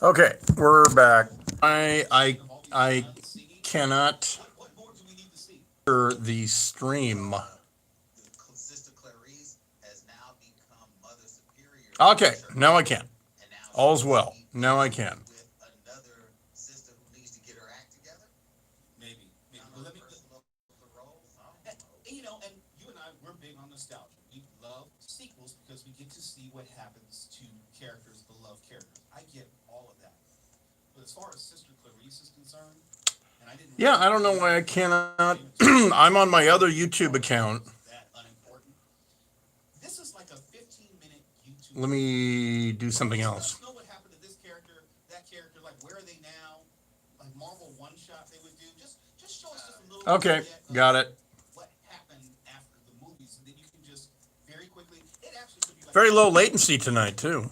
Okay, we're back. I cannot hear the stream. Okay, now I can. All's well. Now I can. Yeah, I don't know why I cannot. I'm on my other YouTube account. Let me do something else. Okay, got it. Very low latency tonight, too.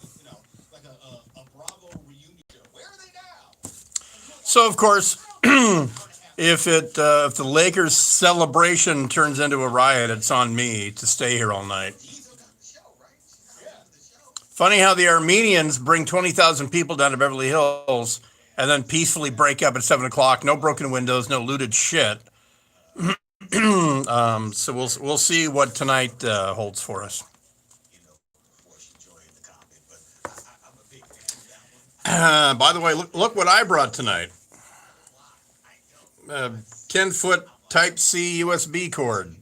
So, of course, if the Lakers celebration turns into a riot, it's on me to stay here all night. Funny how the Armenians bring 20,000 people down to Beverly Hills and then peacefully break up at 7 o'clock. No broken windows, no looted shit. So we'll see what tonight holds for us. By the way, look what I brought tonight. 10-foot Type C USB cord.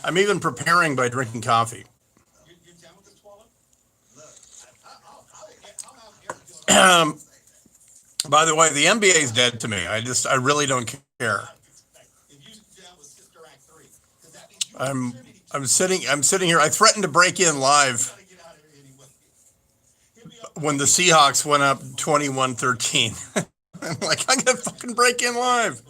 I'm even preparing by drinking coffee. By the way, the NBA is dead to me. I really don't care. I'm I'm sitting here. I threatened to break in live when the Seahawks went up 21-13. I'm like, I'm gonna fucking break in live.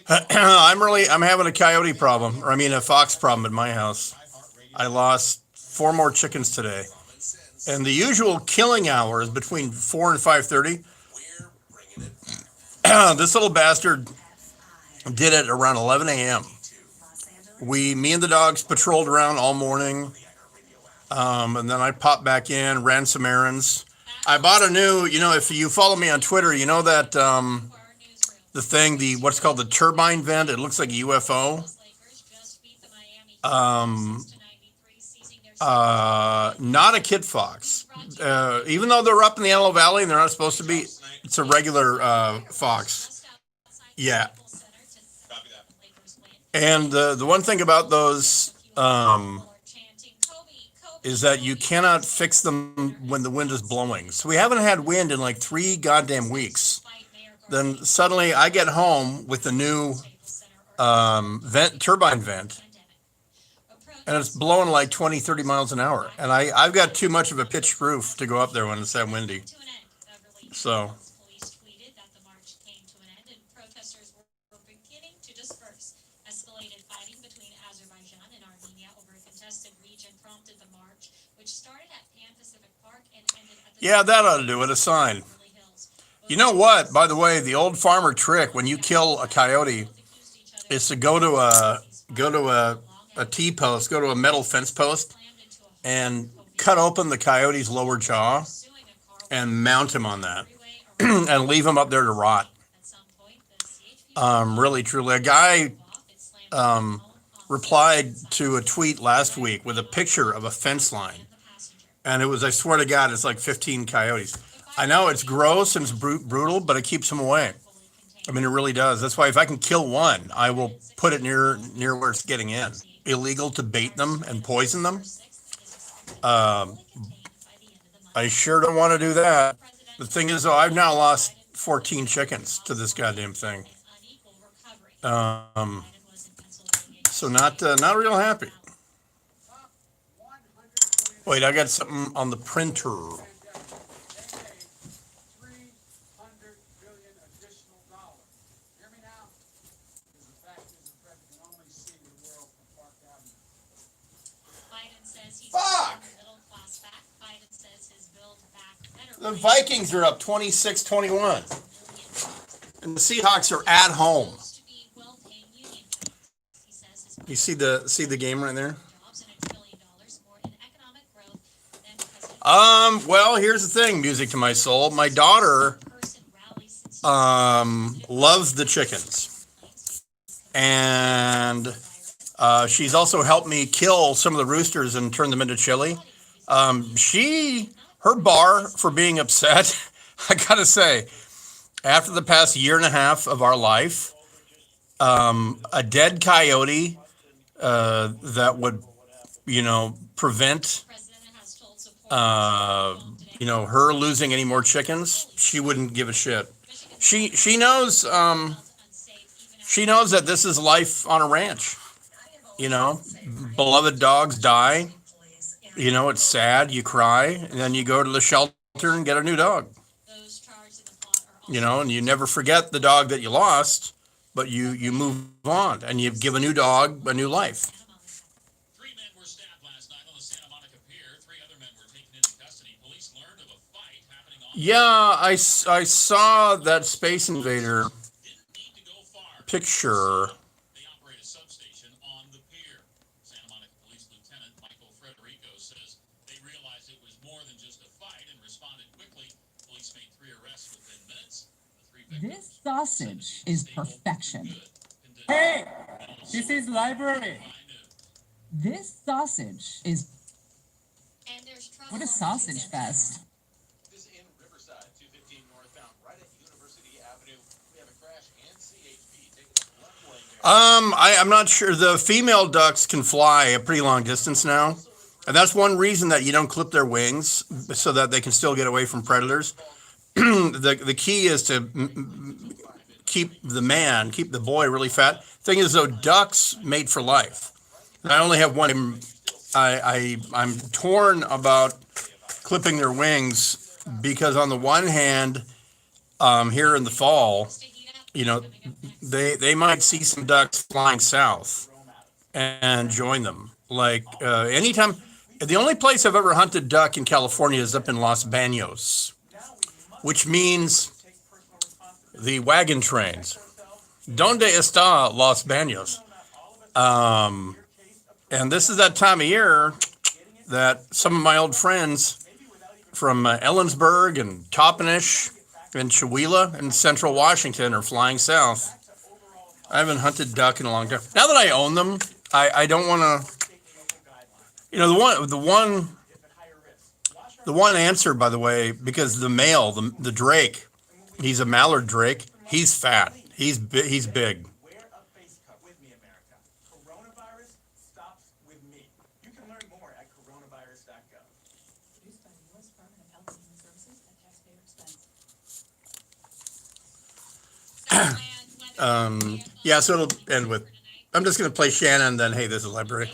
I'm having a coyote problem, or I mean a fox problem at my house. I lost four more chickens today, and the usual killing hour is between 4 and 5:30. This little bastard did it around 11 a.m. Me and the dogs patrolled around all morning, and then I popped back in, ran some errands. I bought a new, if you follow me on Twitter, you know that the thing, what's called the turbine vent. It looks like a UFO. Um, Not a kid fox. Even though they're up in the Antelope Valley and they're not supposed to be, it's a regular fox. Yeah. And the one thing about those is that you cannot fix them when the wind is blowing. So we haven't had wind in like 3 goddamn weeks. Then suddenly I get home with the new turbine vent, and it's blowing like 20, 30 miles an hour. And I've got too much of a pitched roof to go up there when it's that windy. So. Yeah, that ought to do it. A sign. You know what? By the way, the old farmer trick when you kill a coyote is to go to a T post, go to a metal fence post, and cut open the coyote's lower jaw and mount him on that, and leave him up there to rot. Really, truly, a guy replied to a tweet last week with a picture of a fence line, and it was, I swear to God, it's like 15 coyotes. I know it's gross and it's brutal, but it keeps them away. I mean, it really does. That's why if I can kill one, I will put it near where it's getting in. Illegal to bait them and poison them. I sure don't want to do that. The thing is, though, I've now lost 14 chickens to this goddamn thing. So not real happy. Wait, I got something on the printer. Fuck! The Vikings are up 26-21. and the Seahawks are at home. You see the game right there? Well, here's the thing, music to my soul. My daughter loves the chickens. And she's also helped me kill some of the roosters and turn them into chili. Her bar for being upset, I gotta say, after the past year and a half of our life, a dead coyote that would, prevent, her losing any more chickens, she wouldn't give a shit. She knows that this is life on a ranch. Beloved dogs die. It's sad. You cry, and then you go to the shelter and get a new dog. And you never forget the dog that you lost, but you move on and you give a new dog a new life. Yeah, I saw that Space Invader picture. This sausage is perfection. Hey, this is library. This sausage is... What a sausage fest. This in Riverside, 215 northbound, right at University Avenue. We have a crash and CHP taking a I'm not sure. The female ducks can fly a pretty long distance now. And that's one reason that you don't clip their wings so that they can still get away from predators. The key is to keep the boy really fat. Thing is, though, ducks mate for life. And I only have one. I'm torn about clipping their wings because on the one hand, here in the fall, they might see some ducks flying south and join them. Like anytime, the only place I've ever hunted duck in California is up in Los Banos, which means the wagon trains. Donde está Los Banos? And this is that time of year that some of my old friends from Ellensburg and Toppenish and Chewelah and Central Washington are flying south. I haven't hunted duck in a long time. Now that I own them, I don't want to. The one answer, by the way, because the male, the drake, he's a mallard drake. He's fat. He's big. Yeah, so it'll end with, I'm just going to play Shannon, then, hey, this is library.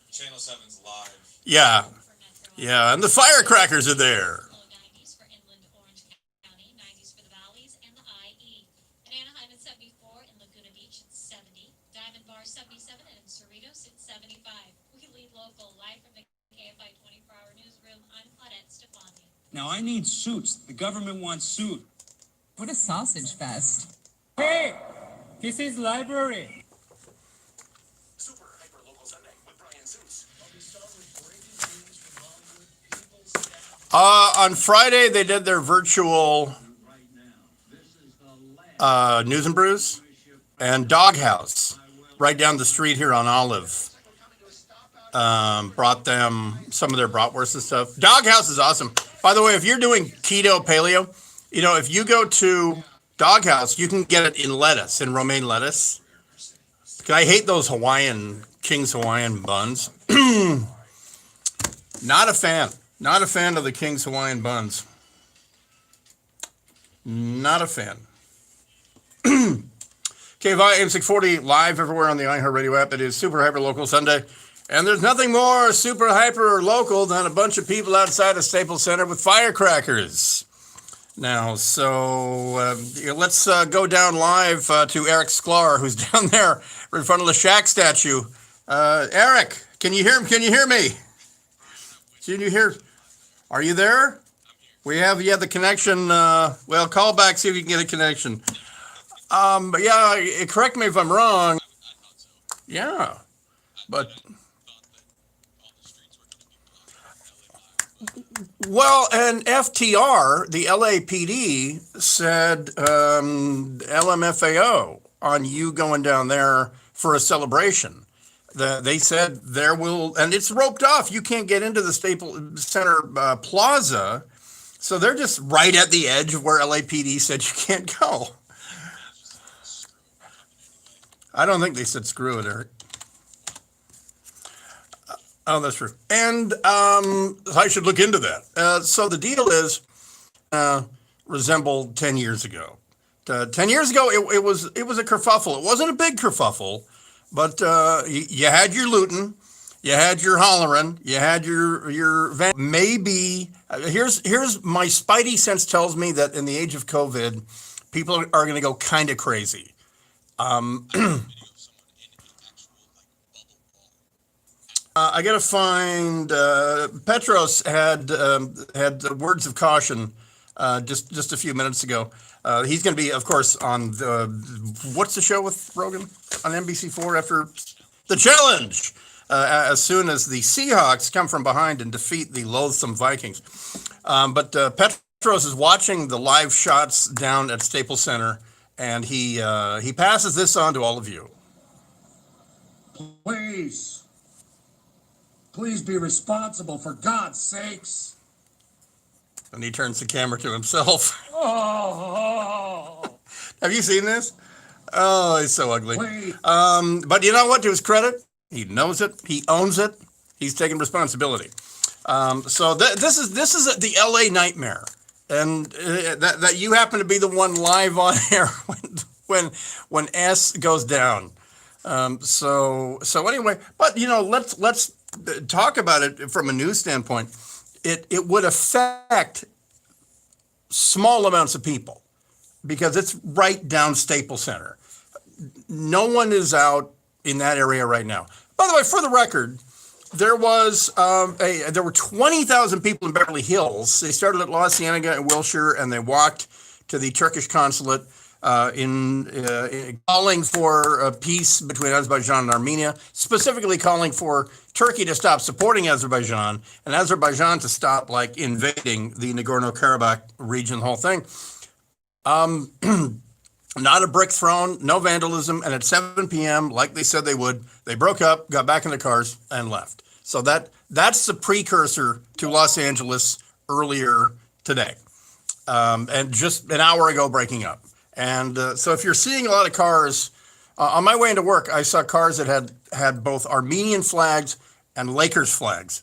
Channel 7's live. Yeah, and the firecrackers are there. Now I need suits. The government wants suits. What a sausage fest. Hey, this is library. Super hyper local Sunday with Brian Seuss. On Friday, they did their virtual News and Brews and Doghouse right down the street here on Olive. Brought them some of their bratwurst and stuff. Doghouse is awesome. By the way, if you're doing keto, paleo, if you go to Doghouse, you can get it in lettuce, in romaine lettuce. I hate those King's Hawaiian buns. Not a fan. Not a fan of the King's Hawaiian buns. Not a fan. KVI AM640 live everywhere on the iHeartRadio app. It is Super Hyper Local Sunday. And there's nothing more super hyper local than a bunch of people outside of Staples Center with firecrackers. Now, so let's go down live to Eric Sklar, who's down there in front of the Shaq statue. Eric, can you hear me? Can you hear? Are you there? We have, yeah, the connection. Well, call back, see if you can get a connection. But yeah, correct me if I'm wrong. Yeah, but well, and FTR, the LAPD said LMFAO on you going down there for a celebration. They said there will, and it's roped off. You can't get into the Staples Center Plaza, so they're just right at the edge of where LAPD said you can't go. I don't think they said screw it, Eric. Oh, that's true. And I should look into that. So the deal is, resembled 10 years ago. 10 years ago, it was a kerfuffle. It wasn't a big kerfuffle, but you had your looting, you had your hollering, you had your maybe. Here's my spidey sense tells me that in the age of COVID, people are going to go kind of crazy. I gotta find Petros had words of caution just a few minutes ago. He's going to be, of course, on the what's the show with Rogan on NBC4 after the challenge. As soon as the Seahawks come from behind and defeat the loathsome Vikings, but Petros is watching the live shots down at Staples Center, and he passes this on to all of you. Please be responsible, for God's sakes. And he turns the camera to himself. Oh, Have you seen this? Oh, he's so ugly. please. But you know what? To his credit, he knows it. He owns it. He's taking responsibility. So this is the LA nightmare, and that you happen to be the one live on air when S goes down. So anyway, but let's talk about it from a news standpoint. It would affect small amounts of people because it's right down Staples Center. No one is out in that area right now. By the way, for the record, there were 20,000 people in Beverly Hills. They started at La Cienega and Wilshire, and they walked to the Turkish consulate in calling for peace between Azerbaijan and Armenia, specifically calling for Turkey to stop supporting Azerbaijan and Azerbaijan to stop invading the Nagorno-Karabakh region, the whole thing. Not a brick thrown, no vandalism, and at 7 p.m., like they said they would, they broke up, got back in their cars, and left. So that's the precursor to Los Angeles earlier today, and just an hour ago breaking up. And so if you're seeing a lot of cars, on my way into work, I saw cars that had both Armenian flags and Lakers flags.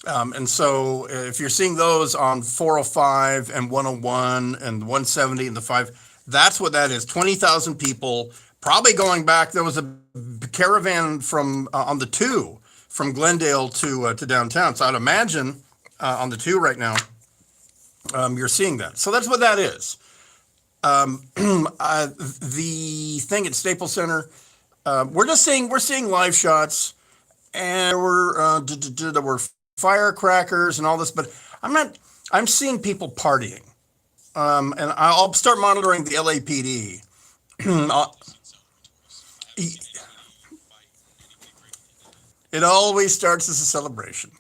And so if you're seeing those on 405 and 101 and 170 and the 5, that's what that is. 20,000 people probably going back. There was a caravan from on the 2 from Glendale to downtown. So I'd imagine on the 2 right now, you're seeing that. So that's what that is. The thing at Staples Center, we're seeing live shots, and there were firecrackers and all this, but I'm seeing people partying, and I'll start monitoring the LAPD. It always starts as a celebration.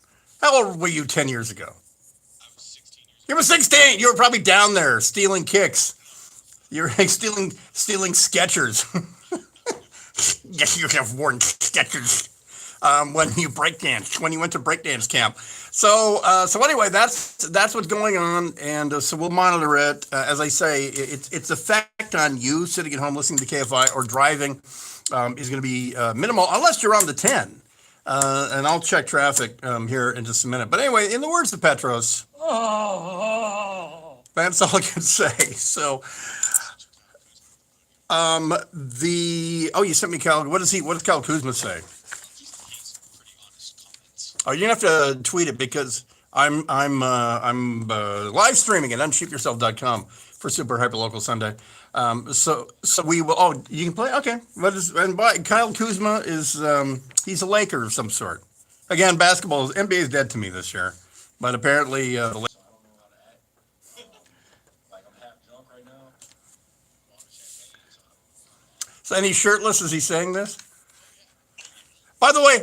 How old were you 10 years ago? You were 16. You were probably down there stealing kicks. You're stealing Skechers. Yes, you have worn Skechers when you went to breakdance camp. So anyway, that's what's going on, and so we'll monitor it. As I say, its effect on you sitting at home listening to KFI or driving is going to be minimal, unless you're on the 10. And I'll check traffic here in just a minute. But anyway, in the words of Petros, that's all I can say. So. You sent me Cal. What does Cal Kuzma say? Oh, you're gonna have to tweet it because I'm live streaming at unsheepyourself.com for Super Hyperlocal Sunday. So we will. Oh, you can play. Okay. Kyle Kuzma is he's a Laker of some sort. Again, NBA is dead to me this year, but apparently So, and he's shirtless as he's saying this. By the way,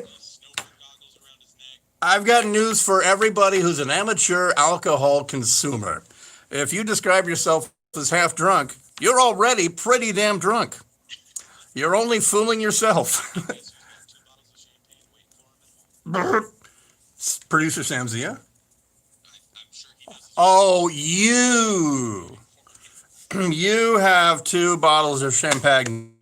I've got news for everybody who's an amateur alcohol consumer. If you describe yourself as half drunk, you're already pretty damn drunk. You're only fooling yourself. Producer Sam Zia. Oh, you have 2 bottles of champagne.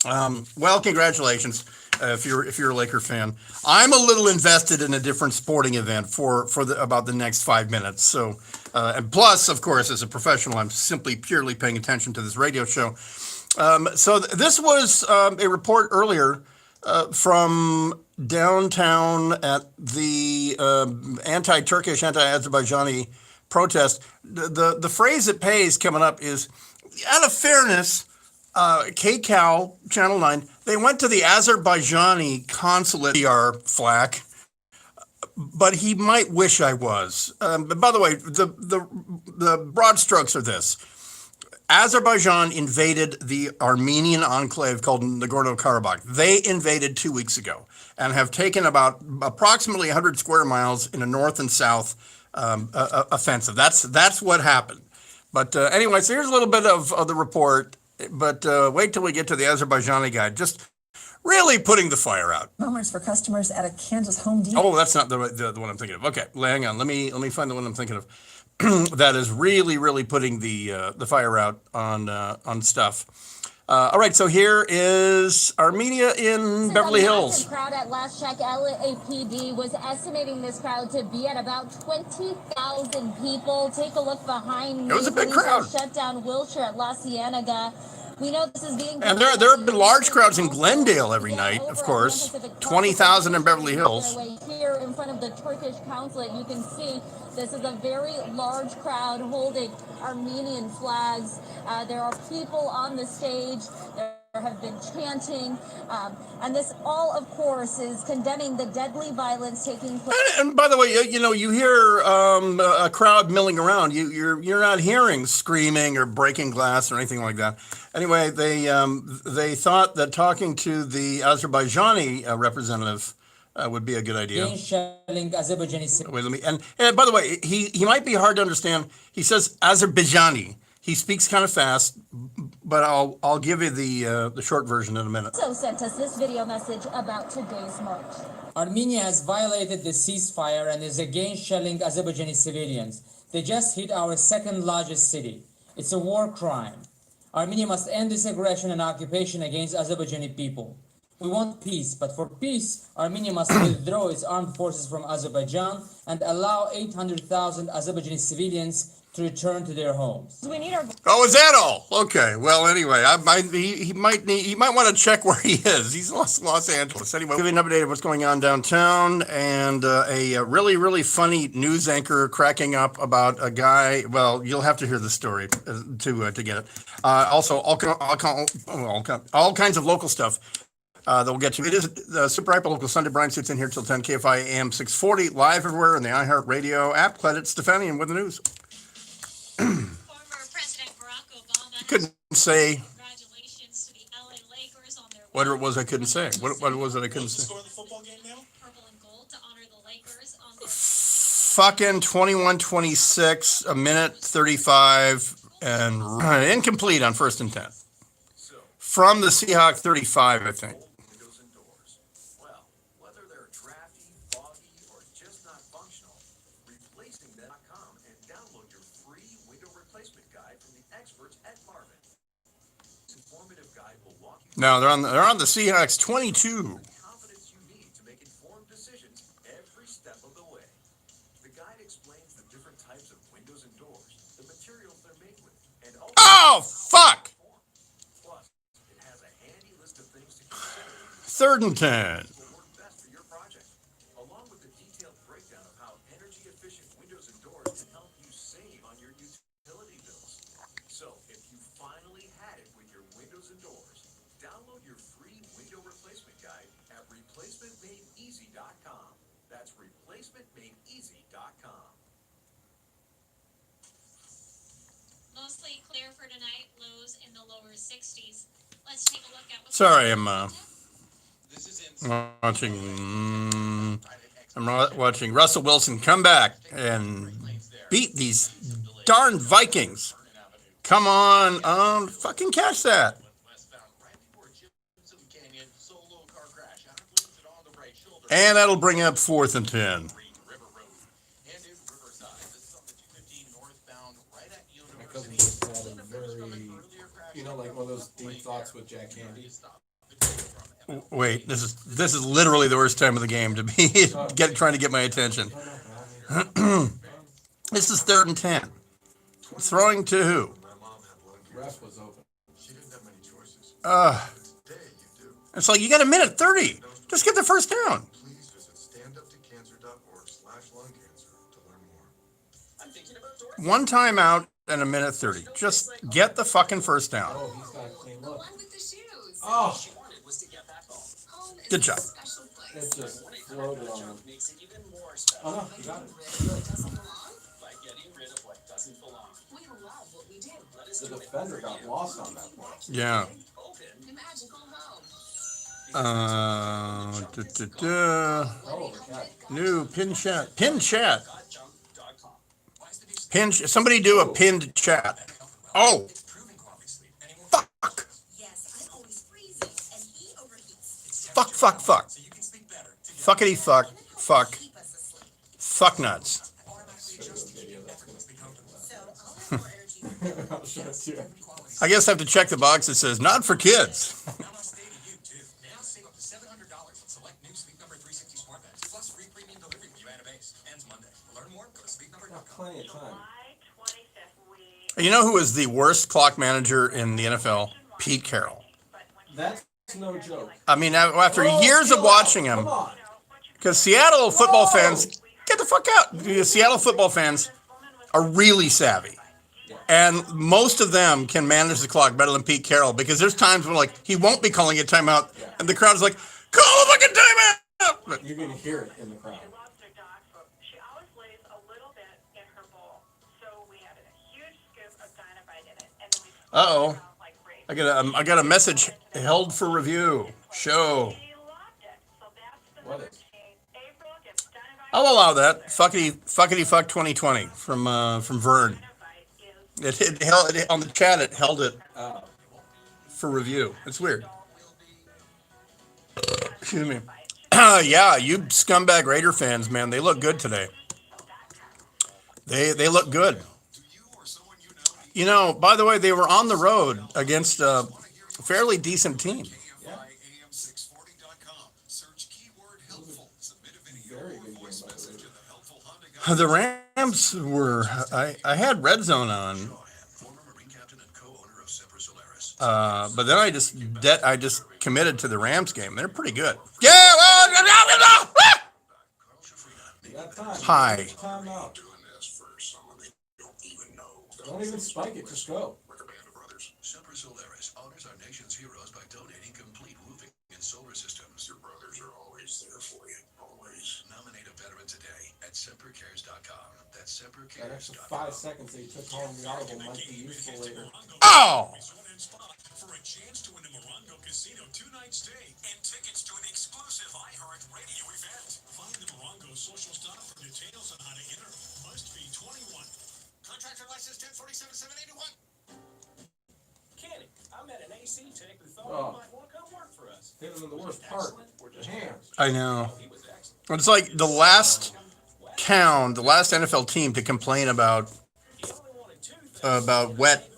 Well, congratulations if you're a Laker fan. I'm a little invested in a different sporting event for about the next 5 minutes. So, and plus, of course, as a professional, I'm simply purely paying attention to this radio show. This was a report earlier from downtown at the anti-Turkish, anti-Azerbaijani protest. The phrase that pays coming up is, out of fairness, KCAL, Channel 9, they went to the Azerbaijani consulate PR flack, but he might wish I was. By the way, the broad strokes are this. Azerbaijan invaded the Armenian enclave called Nagorno-Karabakh. They invaded 2 weeks ago and have taken about approximately 100 square miles in a north and south offensive. That's what happened. But anyway, so here's a little bit of the report. But wait till we get to the Azerbaijani guy. Just really putting the fire out. Moments for customers at a Kansas Home Depot. Oh, that's not the one I'm thinking of. Okay, hang on. Let me find the one I'm thinking of. That is really putting the fire out on stuff. All right, so here is Armenia in Beverly Hills. The crowd at last check, LAPD was estimating this crowd to be at about 20,000 people. Take a look behind me. It was a big crowd. Shut down Wilshire at La Cienega. We know this is being. And there have been large crowds in Glendale every night, of course. 20,000 in Beverly Hills. Here in front of the Turkish consulate, you can see this is a very large crowd holding Armenian flags. There are people on the stage. There have been chanting. And this all, of course, is condemning the deadly violence taking place. And by the way, you hear a crowd milling around. You're not hearing screaming or breaking glass or anything like that. Anyway, they thought that talking to the Azerbaijani representative would be a good idea. Wait, let me. And by the way, he might be hard to understand. He says Azerbaijani. He speaks kind of fast, but I'll give you the short version in a minute. So sent us this video message about today's march. Armenia has violated the ceasefire and is again shelling Azerbaijani civilians. They just hit our second largest city. It's a war crime. Armenia must end this aggression and occupation against Azerbaijani people. We want peace, but for peace, Armenia must withdraw its armed forces from Azerbaijan and allow 800,000 Azerbaijani civilians to return to their homes. We need our. Oh, is that all? Okay. Well, anyway, he might want to check where he is. He's in Los Angeles. Anyway, give you an update of what's going on downtown, and a really funny news anchor cracking up about a guy. Well, you'll have to hear the story to get it. Also, all kinds of local stuff. That we'll get to. It is the Super Hyper Local Sunday. Brian sits in here till 10, KFI AM 640, live everywhere in the iHeartRadio app. Credit Stefanian with the news. Former President Barack Obama Couldn't say congratulations to the LA Lakers on their what it was I couldn't say. What was it I couldn't say? Score the football game now? purple and gold to honor the Lakers on their Fucking 21-26, a minute 35, and incomplete on 1st and 10. From the Seahawk 35, I think. Windows and doors. Well, whether they're drafty, foggy, or just not functional, replacing them.com and download your free window replacement guide from the experts at Marvin. This informative guide will walk you No, they're on the Seahawks 22. through the confidence you need to make informed decisions every step of the way. The guide explains the different types of windows and doors, the materials they're made with, and also Oh, fuck! Plus, it has a handy list of things to consider 3rd and 10. will work best for your project, along with a detailed breakdown of how energy-efficient windows and doors can help you save on your utility bills. So, if you finally had it with your windows and doors, download your free window replacement guide at replacementmadeeasy.com. That's replacementmadeeasy.com. mostly clear for tonight, lows in the lower 60s. Let's take a look at what's Sorry, I'm This is insane. watching Russell Wilson come back and beat these darn Vikings. Come on, fucking catch that. Westbound right before Gypsum Canyon. Solo car crash. Outlanes it on the right shoulder. And that'll bring up 4th and 10. River Road. And in Riverside. This is on the 215 northbound right at My cousin University. just had a very, like one of those deep thoughts with Jack Candy. Wait, this is literally the worst time of the game to be trying to get my attention. This is 3rd and 10. Throwing to who? Rest was open. She didn't have many choices. Today you do. It's like you got a minute 30. Just get the first down. Please visit standuptocancer.org/lungcancer to learn more. I'm thinking about door. One timeout and a minute 30. Just get the fucking first down. Oh, he's got a clean look. with the shoes. Oh, She wanted was to get back home. Home is Good job. a special place. it just floated on him. Makes it even more special. Oh no, you got it. What doesn't belong? By getting rid of what doesn't belong. We love what we do. Let us The do it. defender got lost on that one. Yeah. Open. The magical home. Oh, cat. New pin chat. Pin chat. Junk.com. Pin. Somebody do a pinned chat. Oh, fuck. Yes, I'm always freezing, and he overheats. Fuck. Fuckity fuck. Fuck. Keep us asleep. Fuck nuts. So I'll have more energy for I'll show it to you. I guess I have to check the box that says not for kids. Namaste to you too. Now save up to $700 on select new Sleep Number 360 smart beds, plus free premium delivery when you add a base. Ends Monday. To learn more, go to Got sleepnumber.com. plenty of time. You know who is the worst clock manager in the NFL? Pete Carroll. That's no joke. I mean, after years of Chill watching out. him, Come on. because Seattle football Whoa. fans, get the fuck out. The Seattle football fans are really savvy. And most of them can manage the clock better than Pete Carroll, because there's times when, like, he won't be calling a timeout, and the crowd's like, call a fucking timeout! But, You're gonna hear it in the crowd. She always lays a little bit in her bowl. So we added a huge scoop of dynamite in it, and then we uh-oh. around like raisins. I got a message held for review. Show. She loved it. So that's the What number is? change. April gets dynamite. I'll allow that. Fuckity fuck 2020 from Vern. It held it on the chat. It held it for review. It's weird. Excuse me. Yeah, you scumbag Raider fans, man. They look good today. They look good. You know, by the way, they were on the road against a fairly decent team. AM640.com. Search keyword helpful. Submit a video Very or good voice game, by the message way. to the helpful Honda The Rams were. I had Red Zone on, former Marine captain and co-owner of Semper Solaris. but then I just committed to the Rams game. They're pretty good. Yeah. Well, You got time. Hi. Time out. Doing this for someone they don't even know. Don't even spike it. Just go. Like a band of brothers. Semper Solaris honors our nation's heroes by donating complete roofing and solar systems. Your brothers are always there for you. Always. Nominate a veteran today at sempercares.com. That's That extra sempercares.com. 5 seconds that you took home the audible might be useful later. Oh. For a chance to win a Morongo Casino 2-night stay and tickets to an exclusive iHeart Radio event. Find the Morongo social stop for details on how to enter. Must be 21. Contractor license 1047-781. Kenny, I met an AC tech who thought Oh. he might want to come work for us. Hit him in the worst part. The hands. I know. He was excellent. It's like the last NFL team to complain about He only wanted two things. wet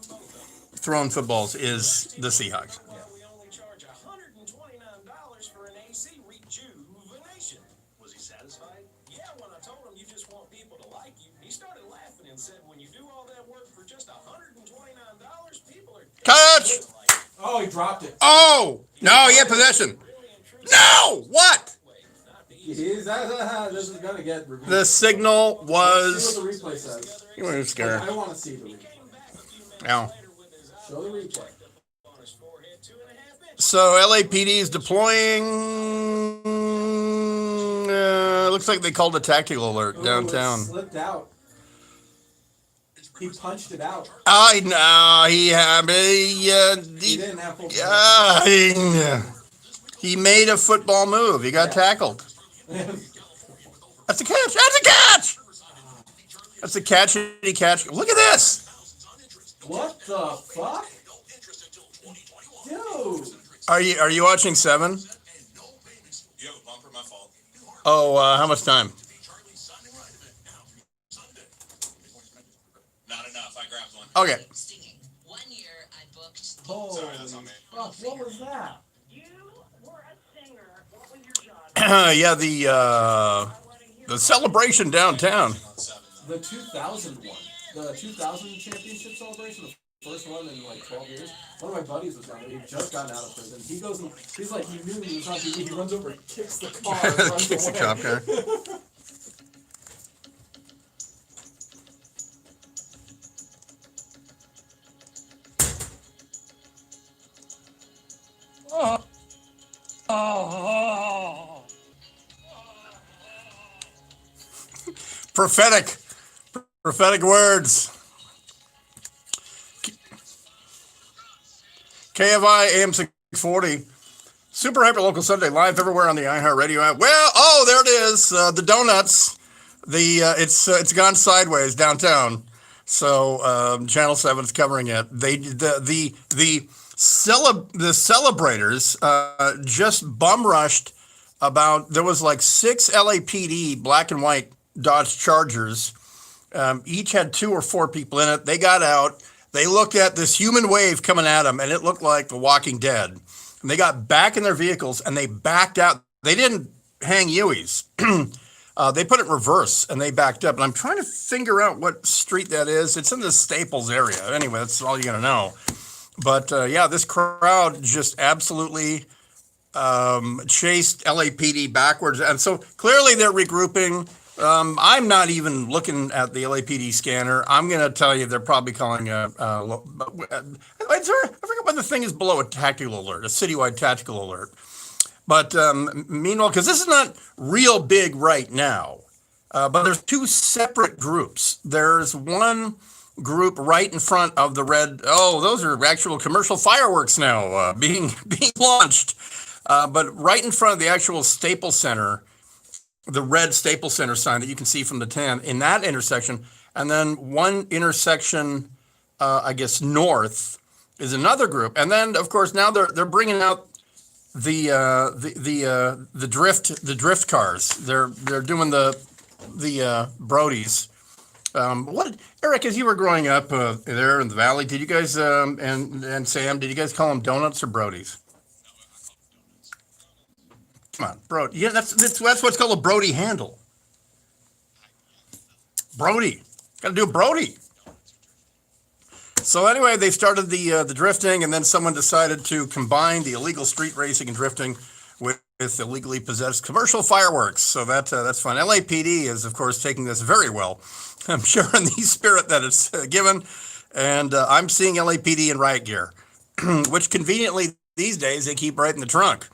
thrown footballs is the Seahawks. Well, we only charge $129 for an AC rejuvenation. Was he satisfied? Yeah, when I told him you just want people to like you, he started laughing and said, when you do all that work for just $129, people are Touch! Oh, he dropped it. Oh no! He had possession. No! What? This is gonna get reviewed. The signal See what was. the replay says. You weren't scared. I want to see the replay. Now, Show the replay. so LAPD is deploying. Looks like they called a tactical alert Ooh, downtown. it slipped out. He punched it out. I know He didn't have full he made a football move. He got Yeah. tackled. That's a catch. That's a catch. That's a catch. Catch. Look at this. What the fuck? Dude. Are you watching Seven? You have a bumper, my fault. Oh, how much time? Not enough. I grabbed one. Okay. One year I booked. Holy Sorry, that's on me. fuck, what was that? You were a singer. What was your genre? Yeah, the celebration downtown. The 2000 one. The 2000 championship celebration, the first one in like 12 years. One of my buddies was down there. He'd just gotten out of prison. He goes and he's like, he knew he was on TV. He runs over, kicks the car, and runs Kicks the away. cop car. Prophetic words. KFI AM 640. Super Hyper Local Sunday, live everywhere on the iHeartRadio app. Well, oh, there it is. The donuts. It's gone sideways downtown. So Channel 7's covering it. The celebrators just bum rushed about. There was like 6 LAPD black and white Dodge Chargers. Each had 2 or 4 people in it. They got out. They looked at this human wave coming at them, and it looked like The Walking Dead. And they got back in their vehicles, and they backed out. They didn't hang Hueys. They put it in reverse, and they backed up. And I'm trying to figure out what street that is. It's in the Staples area. Anyway, that's all you're going to know. But, yeah, this crowd just absolutely chased LAPD backwards. And so clearly they're regrouping. I'm not even looking at the LAPD scanner. I'm going to tell you they're probably calling I forget what the thing is below a tactical alert, a citywide tactical alert. But meanwhile, because this is not real big right now, but there's 2 separate groups. There's one group right in front of the red. Oh, those are actual commercial fireworks now being launched. But right in front of the actual Staples Center, the red Staples Center sign that you can see from the 10 in that intersection, and then one intersection, I guess north, is another group, and then of course now they're bringing out the drift cars. They're doing the Brodies. What, Eric, as you were growing up there in the valley, did you guys and Sam, did you guys call them donuts or Brodies? Come on, bro. Yeah, that's what's called a Brody handle. Brody. Got to do a Brody. So anyway, they started the drifting, and then someone decided to combine the illegal street racing and drifting with illegally possessed commercial fireworks. So that's fun. LAPD is, of course, taking this very well. I'm sure in the spirit that it's given. And I'm seeing LAPD in riot gear, which conveniently these days they keep right in the trunk.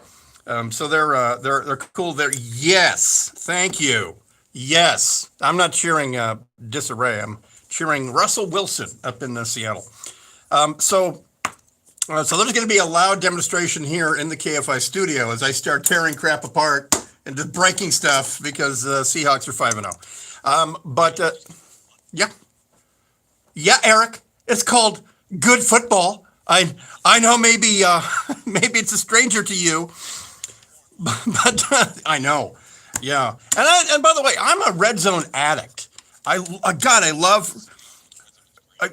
So they're cool there. Yes, thank you. Yes, I'm not cheering disarray. I'm cheering Russell Wilson up in Seattle. So there's going to be a loud demonstration here in the KFI studio as I start tearing crap apart and just breaking stuff because Seahawks are 5-0. But yeah, Eric, it's called good football. I know maybe it's a stranger to you. But I know, yeah. And by the way, I'm a red zone addict. I love.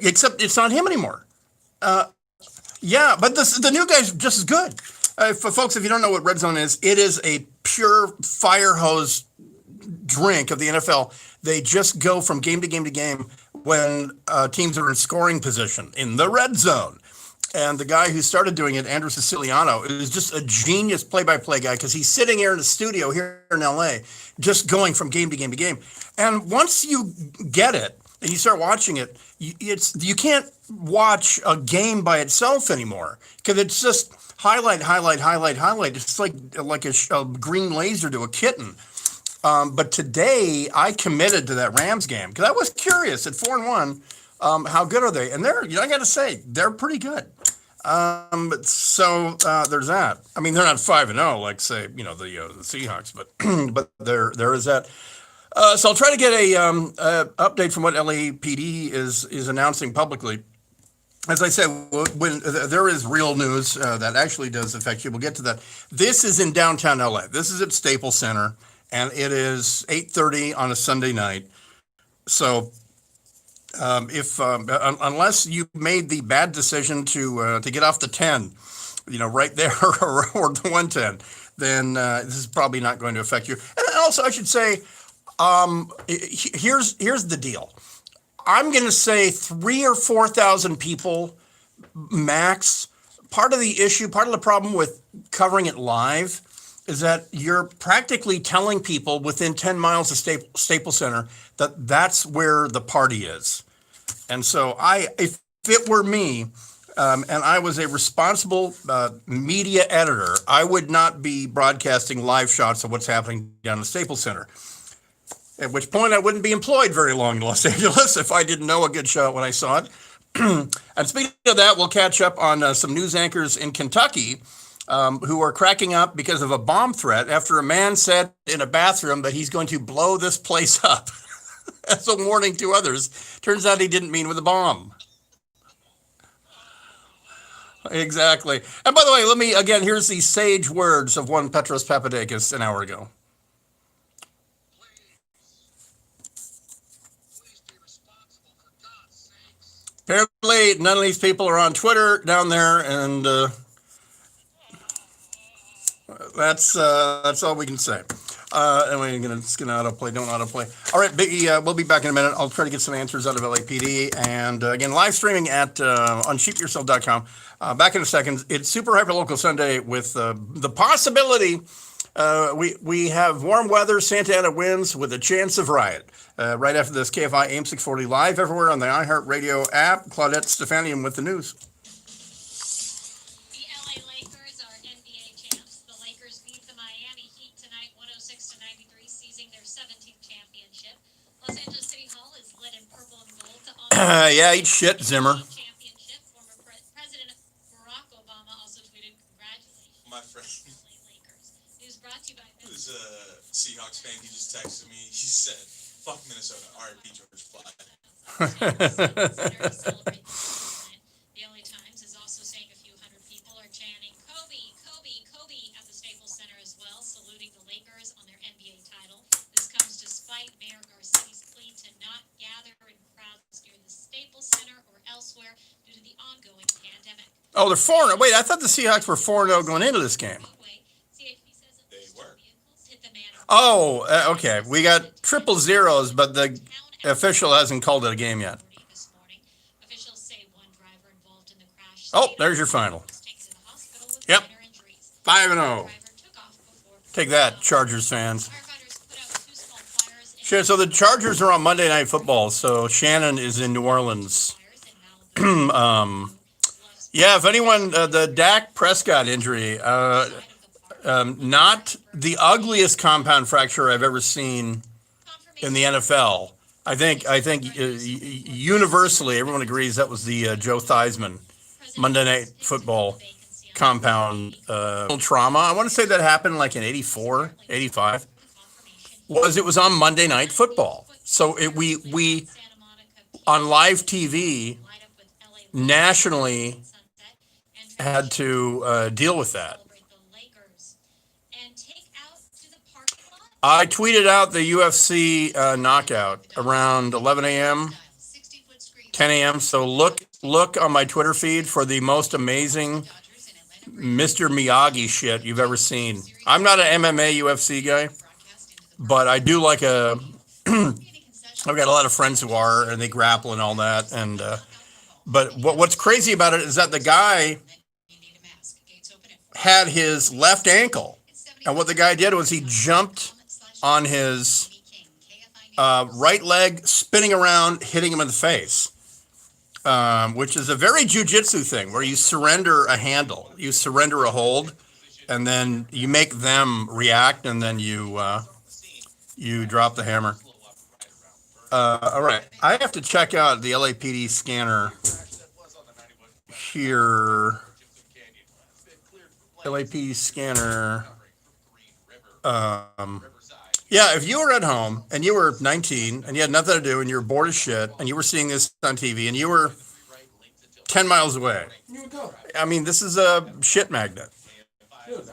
Except it's not him anymore. Yeah, but the new guy's just as good. For folks, if you don't know what red zone is, it is a pure fire hose drink of the NFL. They just go from game to game to game when teams are in scoring position in the red zone. And the guy who started doing it, Andrew Siciliano, is just a genius play-by-play guy because he's sitting here in the studio here in LA, just going from game to game to game. And once you get it and you start watching it, you can't watch a game by itself anymore because it's just highlight. It's like a green laser to a kitten. But today I committed to that Rams game because I was curious at 4-1. How good are they? And they're, I got to say, they're pretty good. There's that. I mean, they're not 5-0 like say the Seahawks, but but there is that. So I'll try to get a update from what LAPD is announcing publicly. As I said, when there is real news that actually does affect you, we'll get to that. This is in downtown LA. This is at Staples Center, and it is 8:30 on a Sunday night. So if unless you made the bad decision to get off the 10, right there or the 110, then this is probably not going to affect you. And also, I should say, here's the deal. I'm going to say 3,000 or 4,000 people max. Part of the issue, part of the problem with covering it live is that you're practically telling people within 10 miles of Staples Center that that's where the party is. And so if it were me, and I was a responsible media editor, I would not be broadcasting live shots of what's happening down at Staples Center. At which point I wouldn't be employed very long in Los Angeles if I didn't know a good shot when I saw it. And speaking of that, we'll catch up on some news anchors in Kentucky who are cracking up because of a bomb threat after a man said in a bathroom that he's going to blow this place up as a warning to others. Turns out he didn't mean with a bomb. Exactly. And by the way, here's the sage words of one Petros Papadakis an hour ago. Apparently, none of these people are on Twitter down there, and that's all we can say. Anyway, it's gonna autoplay. Don't autoplay. All right, Biggie. We'll be back in a minute. I'll try to get some answers out of LAPD, and again, live streaming at unsheepyourself.com. Back in a second. It's Super Hyperlocal Sunday with the possibility. We have warm weather, Santa Ana winds with a chance of riot. Right after this, KFI AIM 640 live everywhere on the iHeartRadio app. Claudette Stefanian with the news. The LA Lakers are NBA champs. The Lakers beat the Miami Heat tonight 106-93, seizing their 17th championship. Los Angeles City Hall is lit in purple and gold to honor yeah, eat shit, Zimmer. championship. Former President Barack Obama also tweeted congratulations. My friend LA Lakers. News brought to you by who's a Seahawks fan, he just texted me. He said, "Fuck Minnesota, R.I.P. George Floyd." The LA Times is also saying a few hundred people are chanting Kobe, Kobe, Kobe at the Staples Center as well, saluting the Lakers on their NBA title. This comes despite Mayor Garcetti's plea to not gather in crowds near the Staples Center or elsewhere due to the ongoing pandemic. Oh, they're 4-0. Wait, I thought the Seahawks were 4-0 going into this game. They were. Oh, okay. We got triple zeros, but the official hasn't called it a game yet. Oh, there's your final. Yep. 5-0. Take that, Chargers fans. Sure, so the Chargers are on Monday Night Football, so Shannon is in New Orleans. Yeah, if anyone, the Dak Prescott injury, not the ugliest compound fracture I've ever seen in the NFL. I think universally everyone agrees that was the Joe Theismann Monday Night Football compound trauma. I want to say that happened like in 84, 85. It was on Monday Night Football. So we on live TV nationally had to deal with that. I tweeted out the UFC knockout around 11 a.m., 10 a.m. So look on my Twitter feed for the most amazing Mr. Miyagi shit you've ever seen. I'm not an MMA UFC guy, but I do like I've got a lot of friends who are, and they grapple and all that. And but what's crazy about it is that the guy had his left ankle, and what the guy did was he jumped on his right leg, spinning around, hitting him in the face, which is a very jiu-jitsu thing where you surrender a handle, you surrender a hold, and then you make them react, and then you drop the hammer. All right. I have to check out the LAPD scanner here. LAPD scanner. Yeah, if you were at home and you were 19 and you had nothing to do and you were bored as shit and you were seeing this on TV and you were 10 miles away. You would go. I mean, this is a shit magnet. Dude,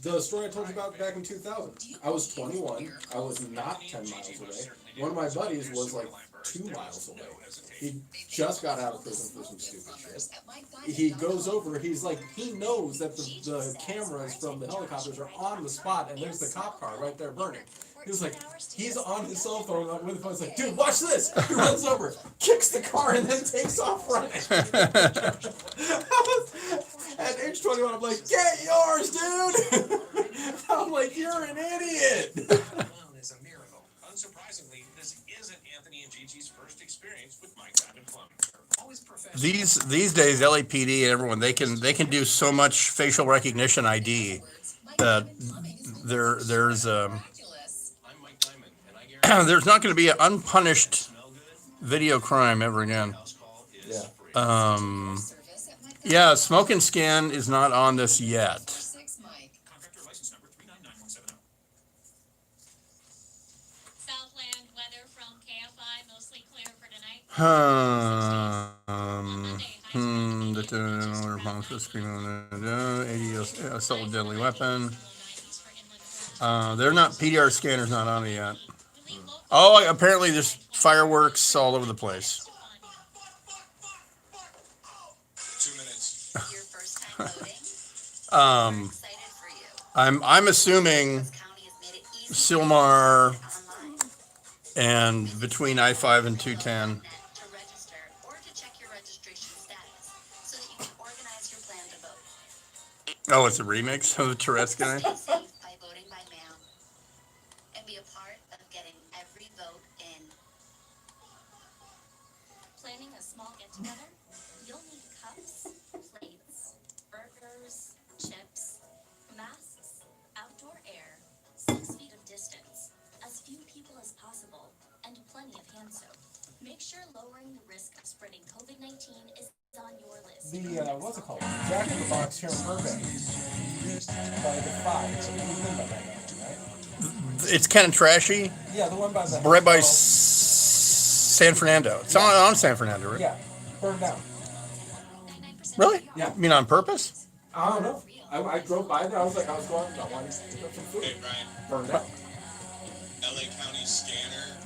the story I told you about back in 2000. I was 21. I was not 10 miles away. One of my buddies was like 2 miles away. He just got out of prison for some stupid shit. He goes over, he's like, he knows that the cameras from the helicopters are on the spot and there's the cop car right there burning. He was like, he's on his cell phone with the phone. He's like, dude, watch this. He runs over, kicks the car, and then takes off running. At age 21, I'm like, get yours, dude. I'm like, you're an idiot. Is a miracle. Unsurprisingly, this isn't Anthony and Gigi's first experience with Mike Diamond Plumbing. They're always professional. These days, LAPD and everyone, they can do so much facial recognition ID that there's there's not going to be an unpunished video crime ever again. Yeah. Yeah, smoke and scan is not on this yet. Contractor license number 39917. Southland weather from KFI, mostly clear for tonight. Assault with deadly weapon. They're not, PDR scanner's not on it yet. Oh, apparently there's fireworks all over the place. 2 minutes. Your first time voting? We're excited for you. I'm assuming This county has made it easy Silmar online and between I-5 and 210. to register or to check your registration status so that you can organize your plan to vote. Oh, it's a remix of the Tourette's guy? Stay safe by voting by mail and be a part of getting every vote in. Planning a small get-together? You'll need cups, plates, burgers, chips, masks, outdoor air, 6 feet of distance, as few people as possible, and plenty of hand soap. Make sure lowering the risk of spreading COVID-19 is on your list. What's it called? Jack in the Box here in Burbank. By the 5. You've been by that one, right? It's kind of trashy. Yeah, the one by the Right by San Fernando. It's on San Fernando, right? Yeah, burned down. Really? Yeah. You mean on purpose? I don't know. I drove by there. I was going, I wanted to pick up some food. Hey, Brian. Burned out. LA County scanner,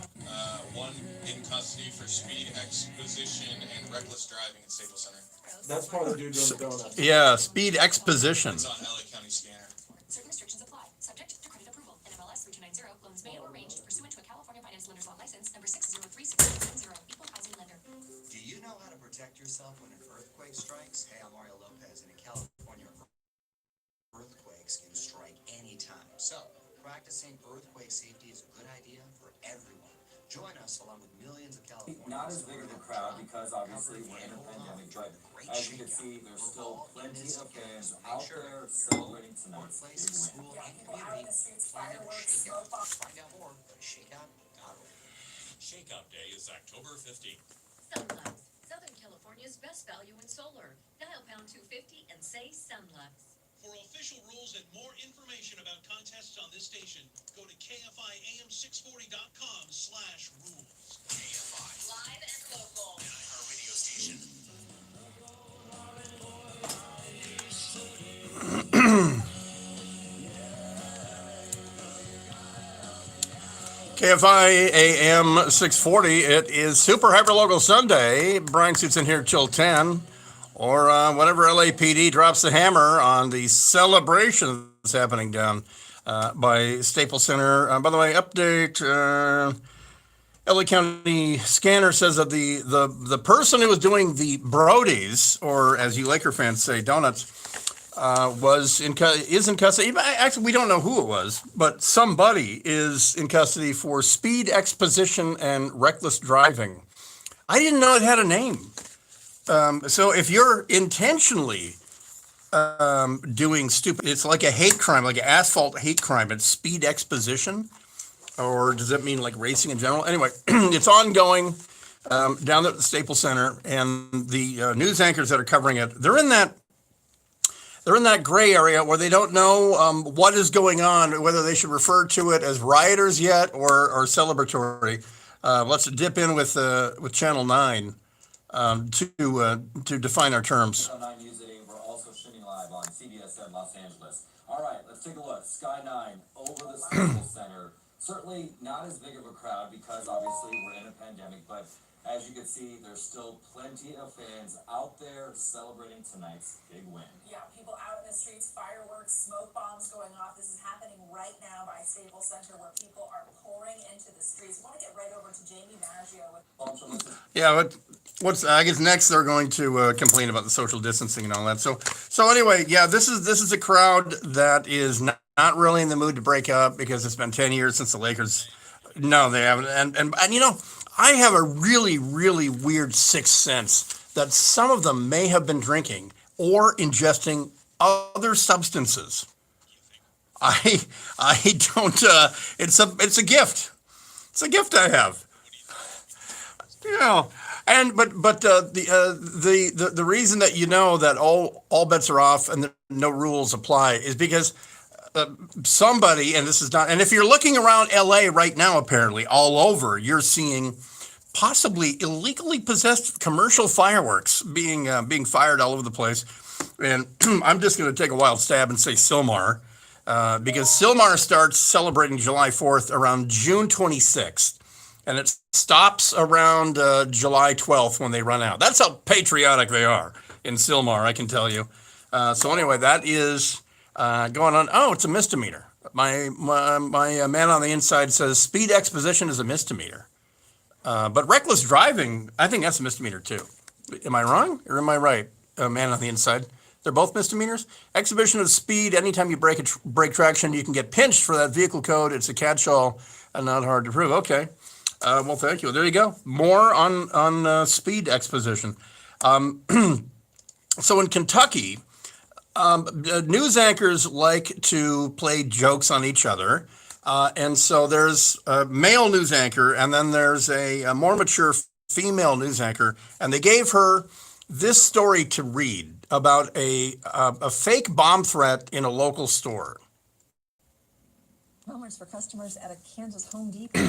one in custody for speed exposition and reckless driving at Staples Center. That's probably the dude doing the donuts. Yeah, speed exposition. It's on LA County scanner. Certain restrictions apply, subject to credit approval. NMLS 3290, loans made or arranged pursuant to a California Finance Lender's Law license number 6036670, equal housing lender. Do you know how to protect yourself when an earthquake strikes? Hey, I'm Mario Lopez, and in California, earthquakes can strike anytime. So, practicing earthquake safety is a good idea for everyone. Join us along with millions of Californians. Not as big of a crowd because obviously we're in a pandemic, but as you can see, there's still plenty of fans out there celebrating tonight. Workplace, school, and community. Find out more at shakeout.org. Shakeout Day is October 15th. Sunlux, Southern California's best value in solar. Dial pound 250 and say Sunlux. For official rules and more information about contests on this station, go to KFIAM640.com/rules. KFI. Live and local. Our radio station. KFI AM 640. It is Super Hyperlocal Sunday. Brian Suits in here till 10. Or whenever LAPD drops the hammer on the celebration that's happening down by Staples Center. By the way, update, LA County scanner says that the person who was doing the Brodies, or as you Laker fans say, donuts, is in custody. Actually, we don't know who it was, but somebody is in custody for speed exposition and reckless driving. I didn't know it had a name. So if you're intentionally doing stupid, it's like a hate crime, like an asphalt hate crime. It's speed exposition. or does it mean like racing in general? Anyway, it's ongoing down at the Staples Center, and the news anchors that are covering it, they're in that gray area where they don't know what is going on, whether they should refer to it as rioters yet or celebratory. Let's dip in with Channel 9 to define our terms. Channel 9 News at 8, we're also streaming live on CBS in Los Angeles. All right, let's take a look. Sky 9 over the Staples Center. Certainly not as big of a crowd because obviously we're in a pandemic, but as you can see, there's still plenty of fans out there celebrating tonight's big win. Yeah, people out in the streets, fireworks, smoke bombs going off. This is happening right now by Staples Center where people are pouring into the streets. I want to get right over to Jamie Maggio with Yeah, what's I guess next they're going to complain about the social distancing and all that. So anyway, yeah, this is a crowd that is not really in the mood to break up because it's been 10 years since the Lakers. No, they haven't. And you know, I have a really, really weird sixth sense that some of them may have been drinking or ingesting other substances. I don't. It's a gift. It's a gift I have. You know, and but the reason that you know that all bets are off and that no rules apply is because somebody, and this is not, and if you're looking around LA right now, apparently all over, you're seeing possibly illegally possessed commercial fireworks being fired all over the place. And I'm just going to take a wild stab and say Sylmar, because Sylmar starts celebrating July 4th around June 26th, and it stops around July 12th when they run out. That's how patriotic they are in Sylmar, I can tell you. So anyway, that is going on. Oh, it's a misdemeanor. My man on the inside says speed exposition is a misdemeanor. But reckless driving, I think that's a misdemeanor too. Am I wrong or am I right? Man on the inside. They're both misdemeanors. Exhibition of speed, anytime you break traction, you can get pinched for that vehicle code. It's a catch-all and not hard to prove. Okay. Well, thank you. There you go. More on speed exposition. So in Kentucky, news anchors like to play jokes on each other. And so there's a male news anchor, and then there's a more mature female news anchor, and they gave her this story to read about a fake bomb threat in a local store. Moments for customers at a Kansas Home Depot.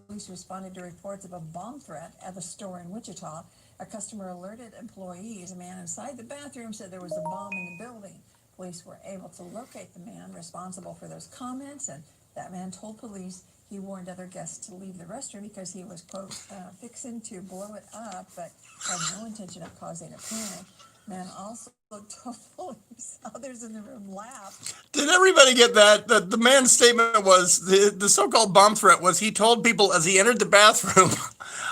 Police responded to reports of a bomb threat at the store in Wichita. A customer alerted employees. A man inside the bathroom said there was a bomb in the building. Police were able to locate the man responsible for those comments, and that man told police he warned other guests to leave the restroom because he was, quote, fixing to blow it up, but had no intention of causing a panic. Man also told police others in the room laughed. Did everybody get that? The man's statement was, the so-called bomb threat was, he told people as he entered the bathroom,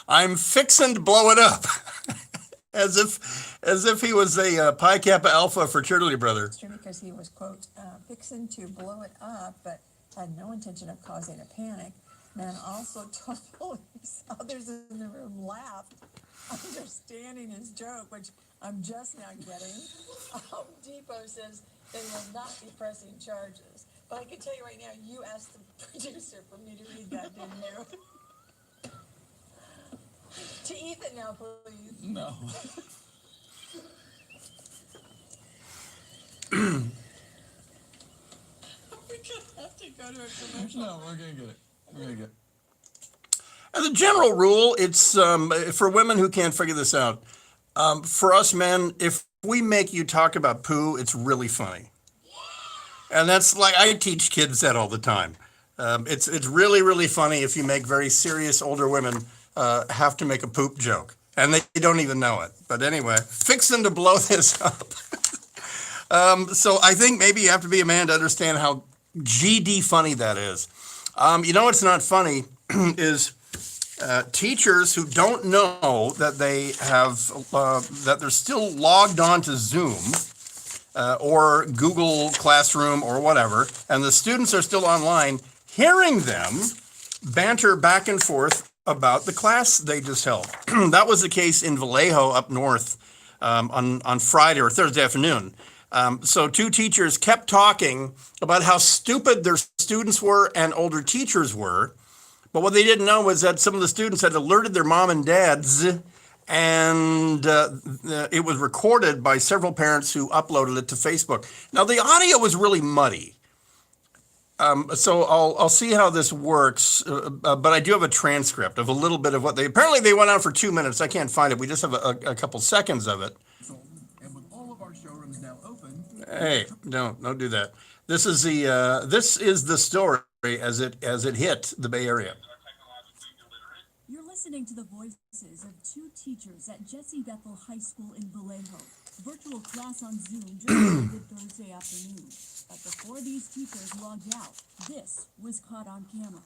I'm fixing to blow it up. as if he was a Pi Kappa Alpha fraternity brother. Because he was, quote, fixing to blow it up, but had no intention of causing a panic. Man also told police others in the room laughed, understanding his joke, which I'm just now getting. Home Depot says they will not be pressing charges. But I can tell you right now, you asked the producer for me to read that, didn't you? To Ethan now, please. No. Have to go to a commercial. No, we're gonna get it. We're gonna get it. As a general rule, it's for women who can't figure this out. For us men, if we make you talk about poo, it's really funny. And that's like, I teach kids that all the time. It's really, really funny if you make very serious older women have to make a poop joke. And they don't even know it. But anyway, fixing to blow this up. So I think maybe you have to be a man to understand how GD funny that is. You know what's not funny is teachers who don't know that they have that they're still logged on to Zoom or Google Classroom or whatever, and the students are still online, hearing them banter back and forth about the class they just held. That was the case in Vallejo up north on Friday or Thursday afternoon. So two teachers kept talking about how stupid their students were and older teachers were. But what they didn't know was that some of the students had alerted their mom and dads, and it was recorded by several parents who uploaded it to Facebook. Now, the audio was really muddy. So I'll see how this works, but I do have a transcript of a little bit of what apparently they went on for 2 minutes. I can't find it. We just have a couple seconds of it. And with all of our showrooms now open. Hey, don't do that. This is the story as it hit the Bay Area. You're listening to the voices of two teachers at Jesse Bethel High School in Vallejo. Virtual class on Zoom just ended Thursday afternoon. But before these teachers logged out, this was caught on camera.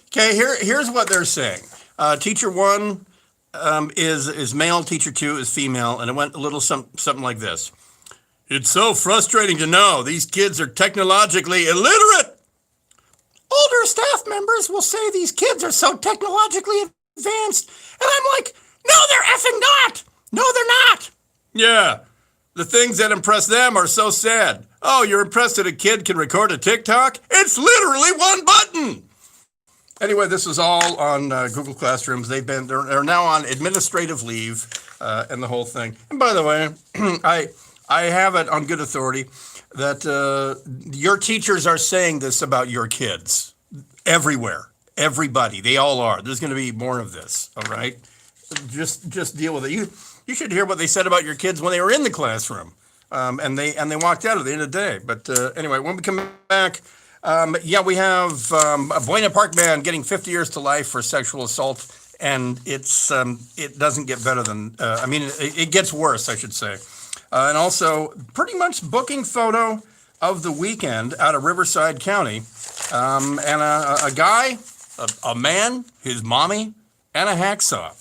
Okay, here's what they're saying. Teacher one is male, teacher two is female, and it went a little something like this. It's so frustrating to know these kids are technologically illiterate. Older staff members will say these kids are so technologically advanced, and I'm like, no, they're effing not. No, they're not. Yeah, the things that impress them are so sad. Oh, you're impressed that a kid can record a TikTok? It's literally one button. Anyway, this is all on Google Classrooms. They're now on administrative leave and the whole thing. And by the way, I have it on good authority that your teachers are saying this about your kids everywhere. Everybody, they all are. There's going to be more of this. All right, just deal with it. You should hear what they said about your kids when they were in the classroom, and they walked out at the end of the day. But anyway, when we come back. We have a Buena Park man getting 50 years to life for sexual assault, and it doesn't get better than, it gets worse, I should say. And also, pretty much booking photo of the weekend out of Riverside County, and a guy, a man, his mommy, and a hacksaw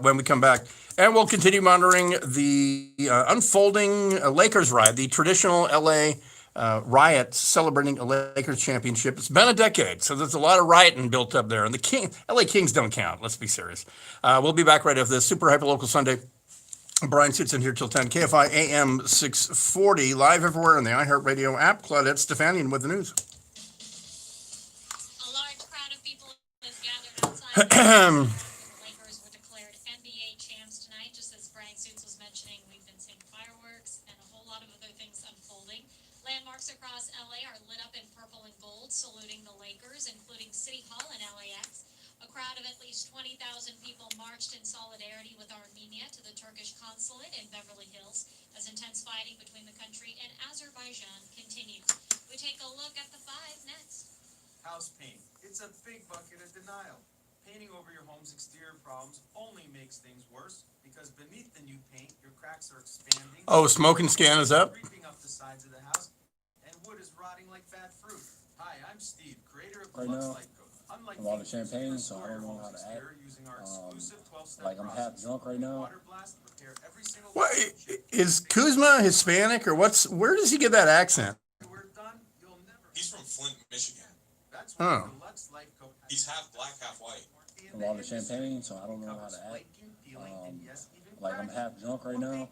when we come back. And we'll continue monitoring the unfolding Lakers riot, the traditional LA riot celebrating a Lakers championship. It's been a decade, so there's a lot of rioting built up there. And the LA Kings don't count. Let's be serious. We'll be back right after this Super Hyper Local Sunday. Brian sits in here till 10. KFI AM 640, live everywhere on the iHeartRadio app. Claudette Stefanian with the news. A large crowd of people has gathered outside. The Lakers were declared NBA champs tonight, just as Brian Suits was mentioning. We've been seeing fireworks and a whole lot of other things unfolding. Landmarks across LA are lit up in purple and gold, saluting the Lakers, including City Hall in LAX. A crowd of at least 20,000 people marched in solidarity with Armenia to the Turkish consulate in Beverly Hills as intense fighting between the country and Azerbaijan continues. We take a look at the 5 next. House paint. It's a big bucket of denial. Painting over your home's exterior problems only makes things worse because beneath the new paint, your cracks are expanding. Oh, smoke and scan is up. Creeping up the sides of the house, and wood is rotting like bad fruit. Hi, I'm Steve, creator of the Lux Light Coat. Unlike a lot of champagne, so I don't know how to act. Like I'm half drunk right now. What is Kuzma Hispanic or where does he get that accent? He's from Flint, Michigan. Oh. He's half black, half white. A lot of champagne, so I don't know how to act. Like I'm half drunk right now.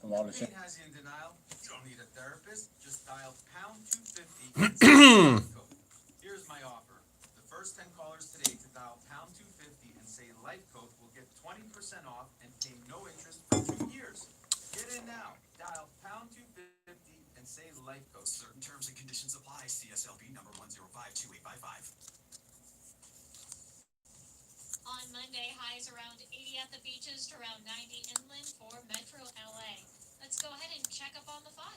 A lot of champagne. Has you in denial. You don't need a therapist. Just dial #250. Here's my offer. The first 10 callers today to dial #250 and say Life Coat will get 20% off and pay no interest for 2 years. Get in now. Dial #250 and say Life Coat. Certain terms and conditions apply. CSLB number 1052855. On Monday, highs around 80 at the beaches to around 90 inland for Metro LA. Let's go ahead and check up on the 5.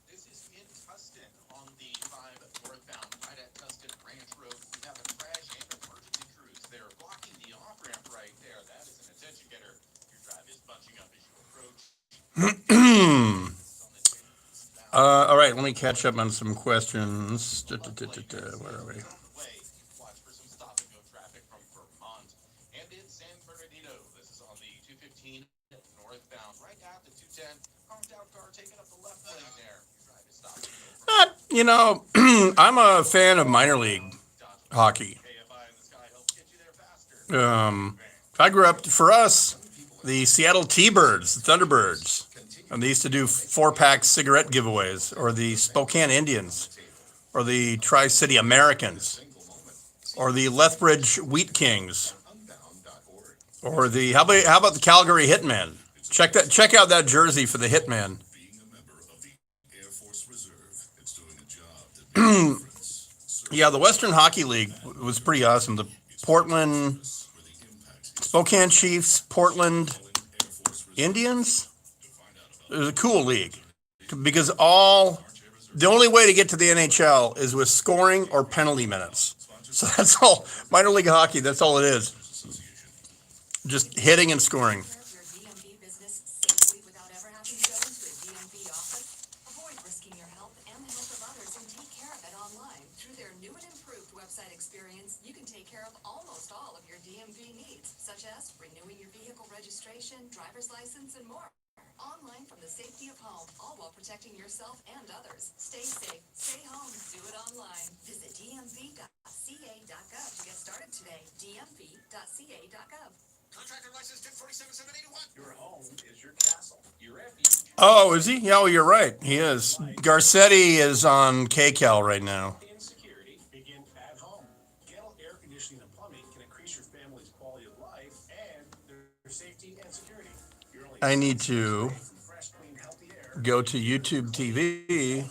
This is in Tustin on the 5 northbound, right at Tustin Ranch Road. We have a crash and emergency crews. They're blocking the off-ramp right there. That is an attention getter. Your drive is bunching up as you approach. All right, let me catch up on some questions. Where are we? Watch for some stop-and-go traffic from Vermont. And in San Bernardino, this is on the 215 northbound, right at the 210. Conked out car taking up the left lane there. Your drive is stopping. I'm a fan of minor league hockey. I grew up, for us, the Seattle T-Birds, the Thunderbirds, and they used to do 4-pack cigarette giveaways, or the Spokane Indians, or the Tri-City Americans, or the Lethbridge Wheat Kings, or the how about the Calgary Hitmen? Check out that jersey for the Hitman. Yeah, the Western Hockey League was pretty awesome. The Spokane Chiefs, Portland Indians. It was a cool league because the only way to get to the NHL is with scoring or penalty minutes. So that's all. Minor league hockey, that's all it is. Just hitting and scoring. Driver's license, and more. Online from the safety of home, all while protecting yourself and others. Stay safe, stay home, do it online. Visit dmv.ca.gov to get started today. dmv.ca.gov. Contractor license 1047781. Your home is your castle. Your refuge. Oh, is he? Yeah, well, you're right. He is. Garcetti is on KCal right now. Insecurity begin at home. Kettle Air Conditioning and Plumbing can increase your family's quality of life and their safety and security. I need to go to YouTube TV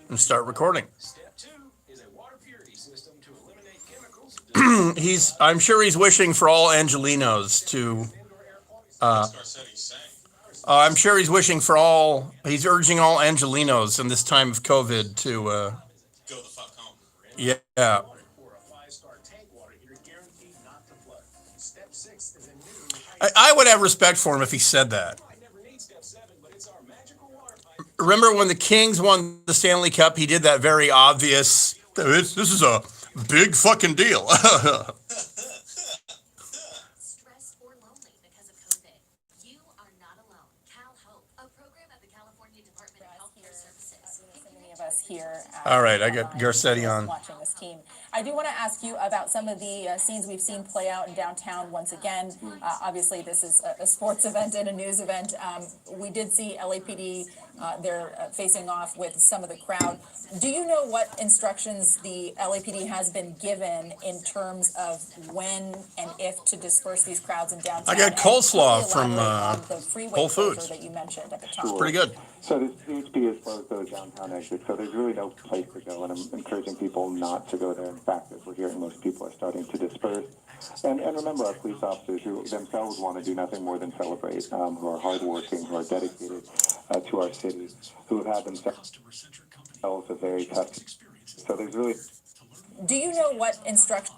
and start recording. Step 2 is a water purity system to eliminate chemicals. I'm sure he's wishing for all Angelinos to. I'm sure he's wishing for all. He's urging all Angelinos in this time of COVID to. Go the fuck home. Yeah. I would have respect for him if he said that. Remember when the Kings won the Stanley Cup? He did that very obvious. This is a big fucking deal. Stress or lonely because of COVID? You are not alone. Cal Hope, a program at the California Department of Healthcare Services. Many of us here. All right, I got Garcetti on. Watching this team. I do want to ask you about some of the scenes we've seen play out in downtown once again. Obviously, this is a sports event and a news event. We did see LAPD, they're facing off with some of the crowd. Do you know what instructions the LAPD has been given in terms of when and if to disperse these crowds in downtown? I got coleslaw from the freeway Whole Foods. that you mentioned at the top. It's pretty good. So this seems to be as far as those downtown exits. So there's really no place to go, and I'm encouraging people not to go there. In fact, as we're hearing, most people are starting to disperse. And remember, our police officers who themselves want to do nothing more than celebrate, who are hardworking, who are dedicated to our city, who have had themselves a very tough. So there's really. Do you know what instructions?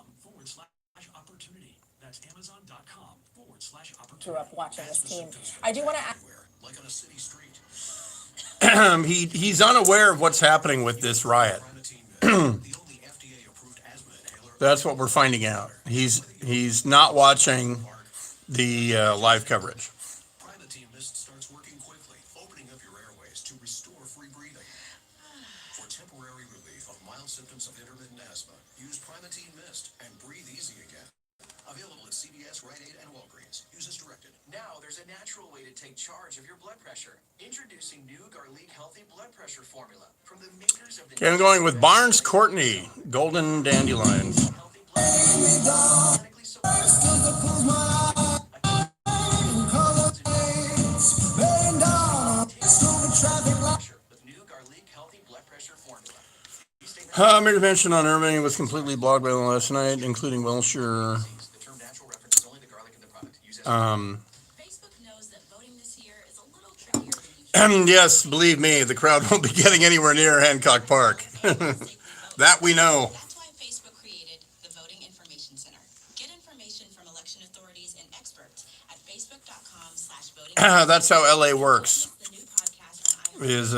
Grew up watching this team. I do want to ask. Like on a city street. He's unaware of what's happening with this riot. That's what we're finding out. He's not watching the live coverage. Primatene Mist starts working quickly, opening up your airways to restore free breathing. For temporary relief of mild symptoms of intermittent asthma, use Primatene Mist and breathe easy again. Available at CVS, Rite Aid, and Walgreens. Use as directed. Now there's a natural way to take charge of your blood pressure. Introducing new Garlic Healthy Blood Pressure Formula from the makers of the. Okay, I'm going with Barnes Courtney, Golden Dandelions. Intervention on Irving was completely blocked by last night, including Wilshire. Yes, believe me, the crowd won't be getting anywhere near Hancock Park. That we know. That's why Facebook created the Voting Information Center. Get information from election authorities and experts at facebook.com/voting. That's how LA works. Is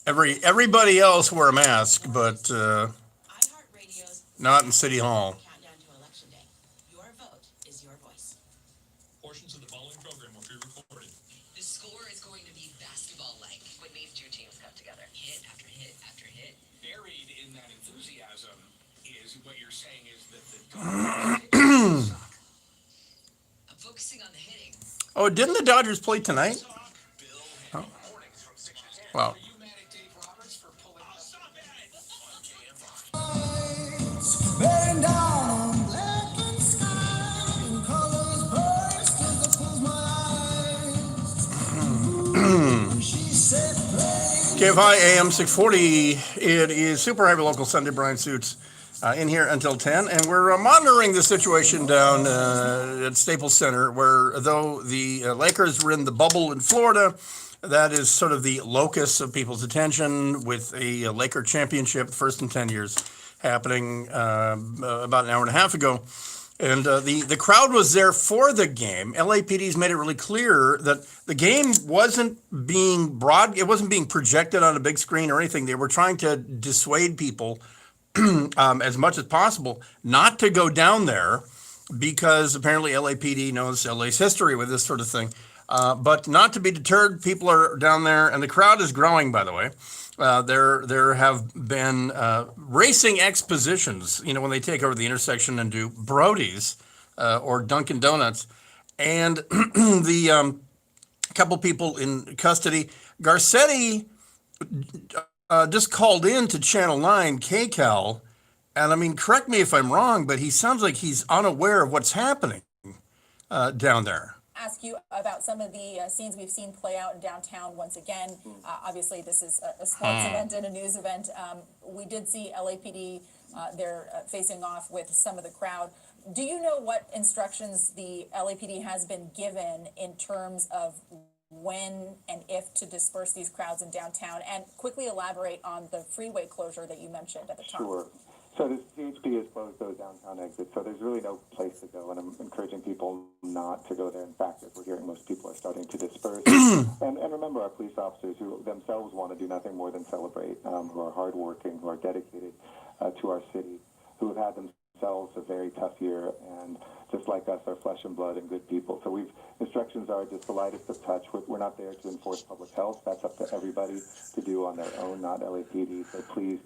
everybody else wear a mask, but not in City Hall. Your vote is your voice. Portions of the following program will be recorded. The score is going to be basketball-like when these two teams come together. Hit after hit after hit. Buried in that enthusiasm Oh, didn't the Dodgers play tonight? Oh. Wow. Bearing down on blackened sky and colors burst as I close my eyes. She said, KFI AM 640. It is Super Hyperlocal Sunday. Brian Suits in here until 10. And we're monitoring the situation down at Staples Center, where though the Lakers were in the bubble in Florida, that is sort of the locus of people's attention, with a Laker championship, first in 10 years, happening about an hour and a half ago. And the crowd was there for the game. LAPD's made it really clear that the game wasn't being it wasn't being projected on a big screen or anything. They were trying to dissuade people as much as possible not to go down there, because apparently LAPD knows LA's history with this sort of thing. But not to be deterred, people are down there, and the crowd is growing, by the way. There have been racing expositions, when they take over the intersection and do Brody's or Dunkin' Donuts. And the couple people in custody, Garcetti just called in to Channel 9 KCAL. And I mean, correct me if I'm wrong, but he sounds like he's unaware of what's happening down there. Ask you about some of the scenes we've seen play out in downtown once again. Obviously, this is a sports event and a news event. We did see LAPD there facing off with some of the crowd. Do you know what instructions the LAPD has been given in terms of when and if to disperse these crowds in downtown? And quickly elaborate on the freeway closure that you mentioned at the top. Sure. So the CHP has closed those downtown exits, so there's really no place to go, and I'm encouraging people not to go there. In fact, as we're hearing, most people are starting to disperse. and remember, our police officers, who themselves want to do nothing more than celebrate, who are hardworking, who are dedicated to our city, who have had themselves a very tough year, and just like us, are flesh and blood and good people. So instructions are just the lightest of touch. We're not there to enforce public health. That's up to everybody to do on their own, not LAPD. So please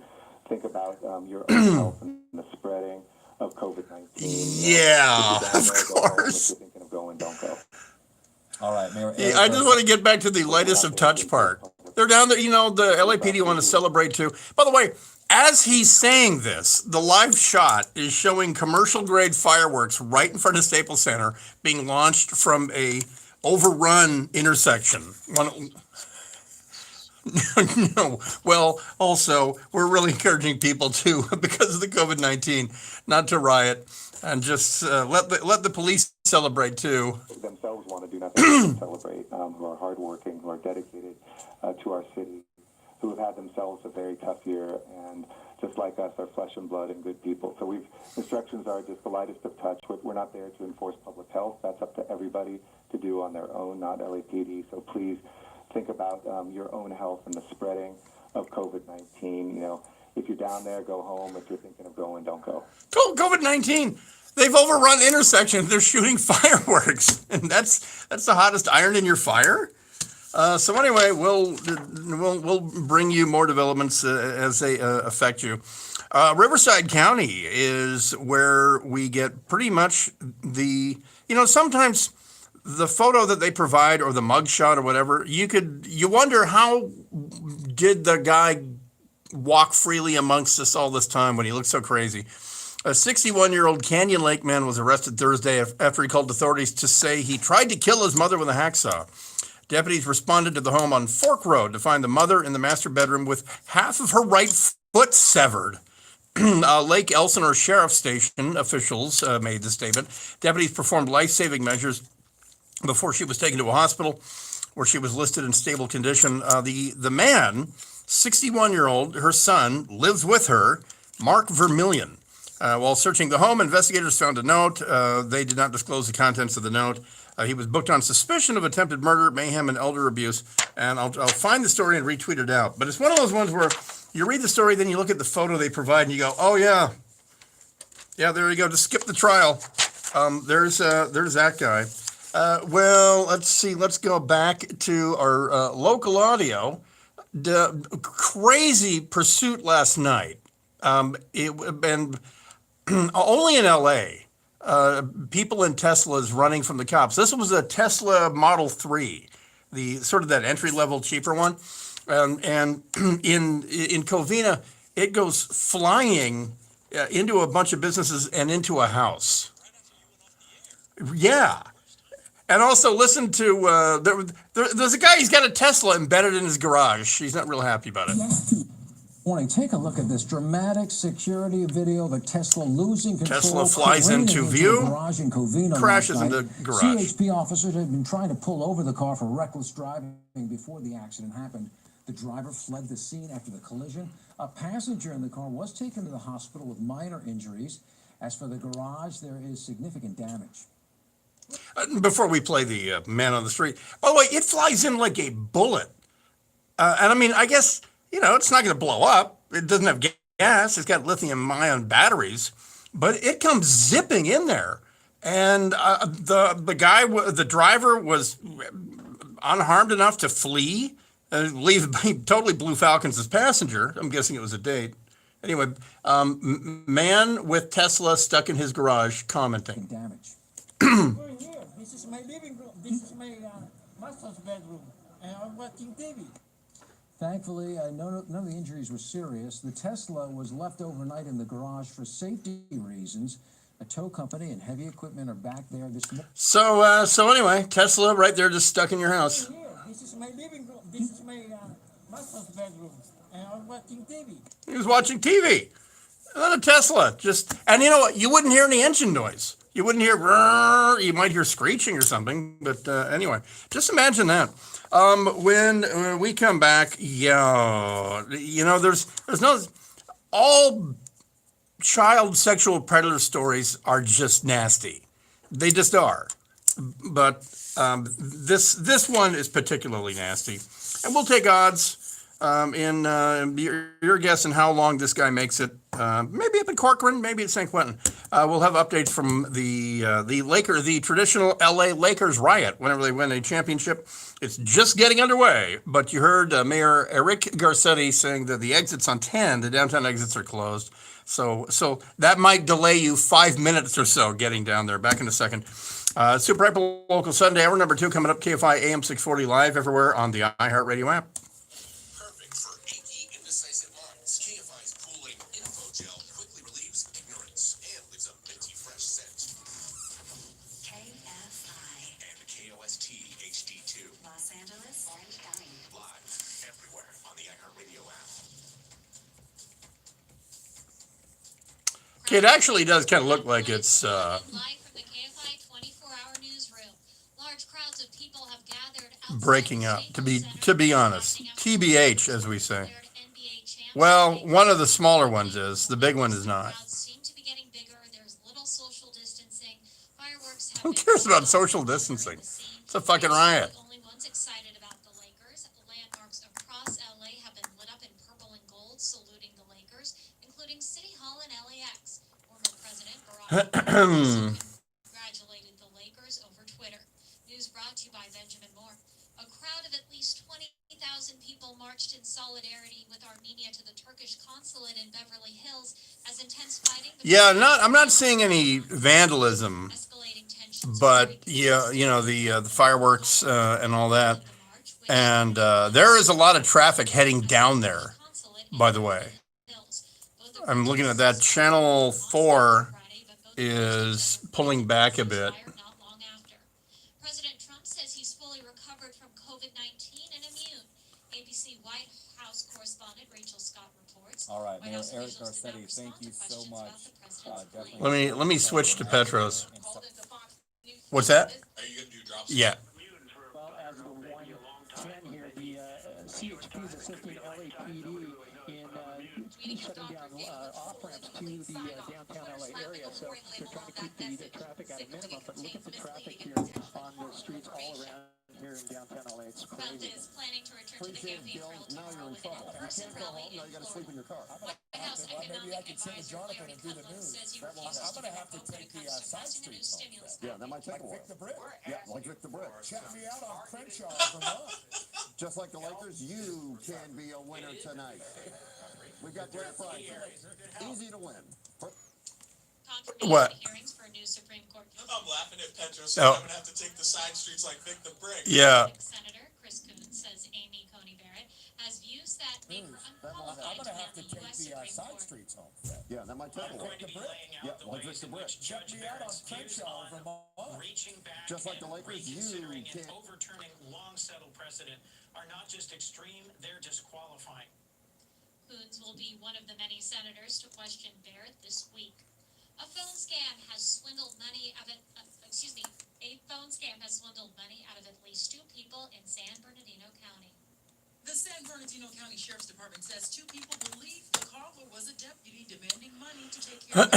think about your own health and the spreading of COVID-19. Yeah, of course. If you're thinking of going, don't go. All right, Mayor. Yeah, I just want to get back to the lightest of touch part. They're down there, the LAPD want to celebrate too. By the way, as he's saying this, the live shot is showing commercial-grade fireworks right in front of Staples Center being launched from a overrun intersection. No. Well, also, we're really encouraging people to, because of the COVID-19, not to riot, and just let the police celebrate too. Themselves want to do nothing but celebrate, who are hardworking, who are dedicated to our city, who have had themselves a very tough year, and just like us, are flesh and blood and good people. So instructions are just the lightest of touch. We're not there to enforce public health. That's up to everybody to do on their own, not LAPD. So please think about your own health and the spreading of COVID-19. If you're down there, go home. If you're thinking of going, don't go. COVID-19. They've overrun intersections. They're shooting fireworks, and that's the hottest iron in your fire. So anyway, we'll bring you more developments as they affect you. Riverside County is where we get pretty much sometimes the photo that they provide, or the mugshot or whatever, you wonder, how did the guy walk freely amongst us all this time when he looked so crazy? A 61-year-old Canyon Lake man was arrested Thursday after he called authorities to say he tried to kill his mother with a hacksaw. Deputies responded to the home on Fork Road to find the mother in the master bedroom with half of her right foot severed. Lake Elsinore Sheriff's Station officials made the statement. Deputies performed life-saving measures before she was taken to a hospital, where she was listed in stable condition. The man, 61-year-old, her son, lives with her, Mark Vermillion. While searching the home, investigators found a note. They did not disclose the contents of the note. He was booked on suspicion of attempted murder, mayhem, and elder abuse. And I'll find the story and retweet it out. But it's one of those ones where you read the story, then you look at the photo they provide, and you go, oh, yeah. Yeah, there you go. Just skip the trial. There's that guy. Well, let's see. Let's go back to our local audio. The crazy pursuit last night. only in LA, people in Teslas running from the cops. This was a Tesla Model 3, the sort of that entry level cheaper one. And in Covina, it goes flying into a bunch of businesses and into a house. Yeah. And also listen to, there's a guy, he's got a Tesla embedded in his garage. He's not real happy about it. Morning, take a look at this dramatic security video of a Tesla losing control. Tesla flies into view, a garage in Covina crashes last night. into garage. CHP officers had been trying to pull over the car for reckless driving before the accident happened. The driver fled the scene after the collision. A passenger in the car was taken to the hospital with minor injuries. As for the garage, there is significant damage. Before we play the man on the street, by the way, it flies in like a bullet. And I mean, I guess, you know, it's not going to blow up. It doesn't have gas. It's got lithium-ion batteries, but it comes zipping in there. And the guy, the driver, was unharmed enough to flee, leave totally Blue Falcons as passenger. I'm guessing it was a date. Anyway, man with Tesla stuck in his garage commenting. Damage. This is my living room. This is my master's bedroom, and I'm watching TV. Thankfully, none of the injuries were serious. The Tesla was left overnight in the garage for safety reasons. A tow company and heavy equipment are back there this morning. So anyway, Tesla right there just stuck in your house. This is my living room. This is my master's bedroom, and I'm watching TV. He was watching TV. Not a Tesla. And you know what? You wouldn't hear any engine noise. You wouldn't hear, you might hear screeching or something. But anyway, just imagine that. When we come back, yeah, you know, there's no, all child sexual predator stories are just nasty. They just are. But this one is particularly nasty. And we'll take odds in your guess in how long this guy makes it. Maybe up in Corcoran, maybe at St. Quentin. We'll have updates from the traditional LA Lakers riot whenever they win a championship. It's just getting underway, but you heard Mayor Eric Garcetti saying that the exits on 10, the downtown exits, are closed. So that might delay you 5 minutes or so getting down there. Back in a second. Super Hyper Local Sunday, hour number 2 coming up, KFI AM 640 live everywhere on the iHeartRadio app. Perfect for achy, indecisive minds. KFI's cooling info gel quickly relieves ignorance and leaves a minty fresh scent. KFI. And KOST HD2. Los Angeles, Orange County. Live everywhere on the iHeartRadio app. It actually does kind of look like it's Live from the KFI 24-hour newsroom. Large crowds of people have gathered outside breaking up, to be honest. TBH, as we say. Well, one of the smaller ones is. The big one is not. Seem to be getting bigger. There's little social distancing. Fireworks have Who cares about social distancing? It's a fucking riot. only one's excited about the Lakers. Landmarks across LA have been lit up in purple and gold, saluting the Lakers, including City Hall in LAX. Former President Barack Obama congratulated the Lakers over Twitter. News brought to you by Benjamin Moore. A crowd of at least 20,000 people marched in solidarity with Armenia to the Turkish consulate in Beverly Hills as intense fighting. Yeah, I'm not seeing any vandalism, but yeah, you know, the fireworks and all that, and there is a lot of traffic heading down there. By the way, I'm looking at that. Channel 4 is pulling back a bit. President Trump says he's fully recovered from COVID-19 and immune. ABC White House correspondent Rachel Scott reports. All right, Mayor Eric Garcetti, thank you so much. Let me switch to Petros. What's that? Are you going to do drops? Yeah. Well, as the 110 here, the CHP is assisting LAPD in shutting down off-ramps to the downtown LA area, so they're trying to keep the traffic at a minimum, but look at the traffic here on the streets all around here in downtown LA. It's crazy. Appreciate it, Gil. Now you're in trouble. You can't go home, now you gotta sleep in your car. Maybe I can send Jonathan and do the news. I'm gonna have to take the side streets home. Yeah, that might take a while. Vic the Brick. Yeah, like Vic the Brick. Check me out on Crenshaw, Vermont. Just like the Lakers, you can be a winner tonight. We've got great prizes. Easy to win. What? Hearings for a new Supreme Court. I'm laughing at Petro, so Oh. I'm gonna have to take the side streets like Vic the Brick. Yeah. Senator Chris Coons says Amy Coney Barrett has views that make her I'm unqualified gonna to have to lead take the U.S. the Supreme side Court. streets home. Yeah, that might take a while. Going to be laying Yeah, out the like ways Victor in Brick. which Check Judge me out on Barrett's views Crenshaw, on Vermont. reaching back Just like and the Lakers, you reconsidering and can't. overturning long-settled precedent are not just extreme, they're disqualifying. Coons will be one of the many senators to question Barrett this week. A phone scam has swindled money out of a phone scam has swindled money out of at least 2 people in San Bernardino County. The San Bernardino County Sheriff's Department says 2 people believe the caller was a deputy demanding money to take care of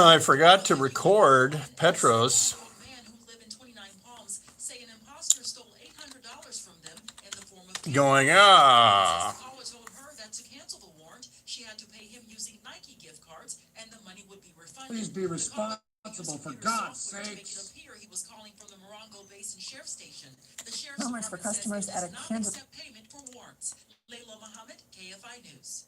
I forgot to record Petros. man who live in 29 Palms say an imposter stole $800 from them in the form of Going, The caller told her that to cancel the warrant, she had to pay him using Nike gift cards and the money would be refunded. Please be responsible, for God's To make it sakes. appear he was calling from the Morongo Basin Sheriff's Station. The Sheriff's Moments for Department customers says at it a does not Canada. accept payment for warrants. Layla Muhammad, KFI News.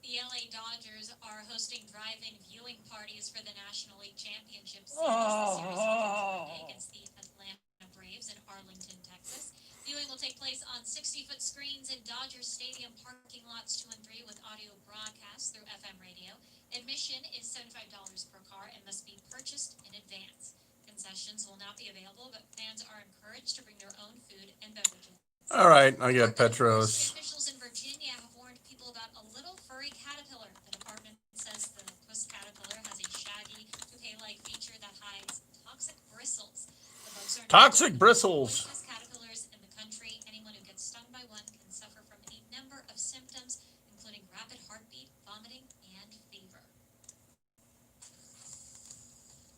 The LA Dodgers are hosting drive-in viewing parties for the National League Championship Series. Oh. The series will begin against the Atlanta Braves in Arlington, Texas. Viewing will take place on 60-foot screens in Dodgers Stadium parking lots 2 and 3 with audio broadcast through FM radio. Admission is $75 per car and must be purchased in advance. Concessions will not be available, but fans are encouraged to bring their own food and beverages. All right, I got Petros. Officials in Virginia have warned people about a little furry caterpillar. The department says the puss caterpillar has a shaggy, toupee-like feature that hides toxic bristles. The bugs are Toxic bristles. poisonous caterpillars in the country. Anyone who gets stung by one can suffer from a number of symptoms, including rapid heartbeat, vomiting, and fever.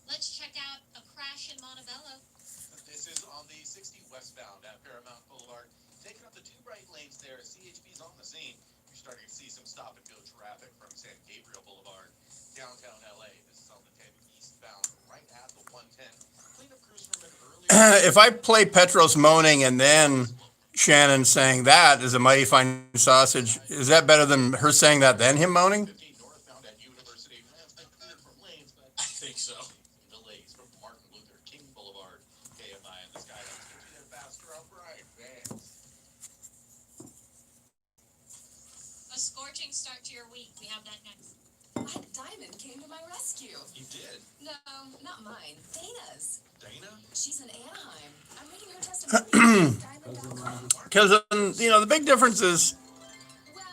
Let's check out a crash in Montebello. This is on the 60 westbound at Paramount Boulevard. Taking up the 2 right lanes there. CHP's on the scene. You're starting to see some stop and go traffic from San Gabriel Boulevard, downtown LA. This is on the 10 eastbound, right at the 110. Cleanup crews from an earlier. If I play Petros moaning and then Shannon saying that is a mighty fine sausage, is that better than her saying that then him moaning? 15 northbound at University. That's been cleared from lanes, but I think so. Delays from Martin Luther King Boulevard. KFI and the Skyline gets you there faster up right. Thanks. A scorching start to your week. We have that next. Diamond came to my rescue. You did? No, not mine. Dana's. Dana? She's in Anaheim. I'm reading her testimony. Because, the big difference is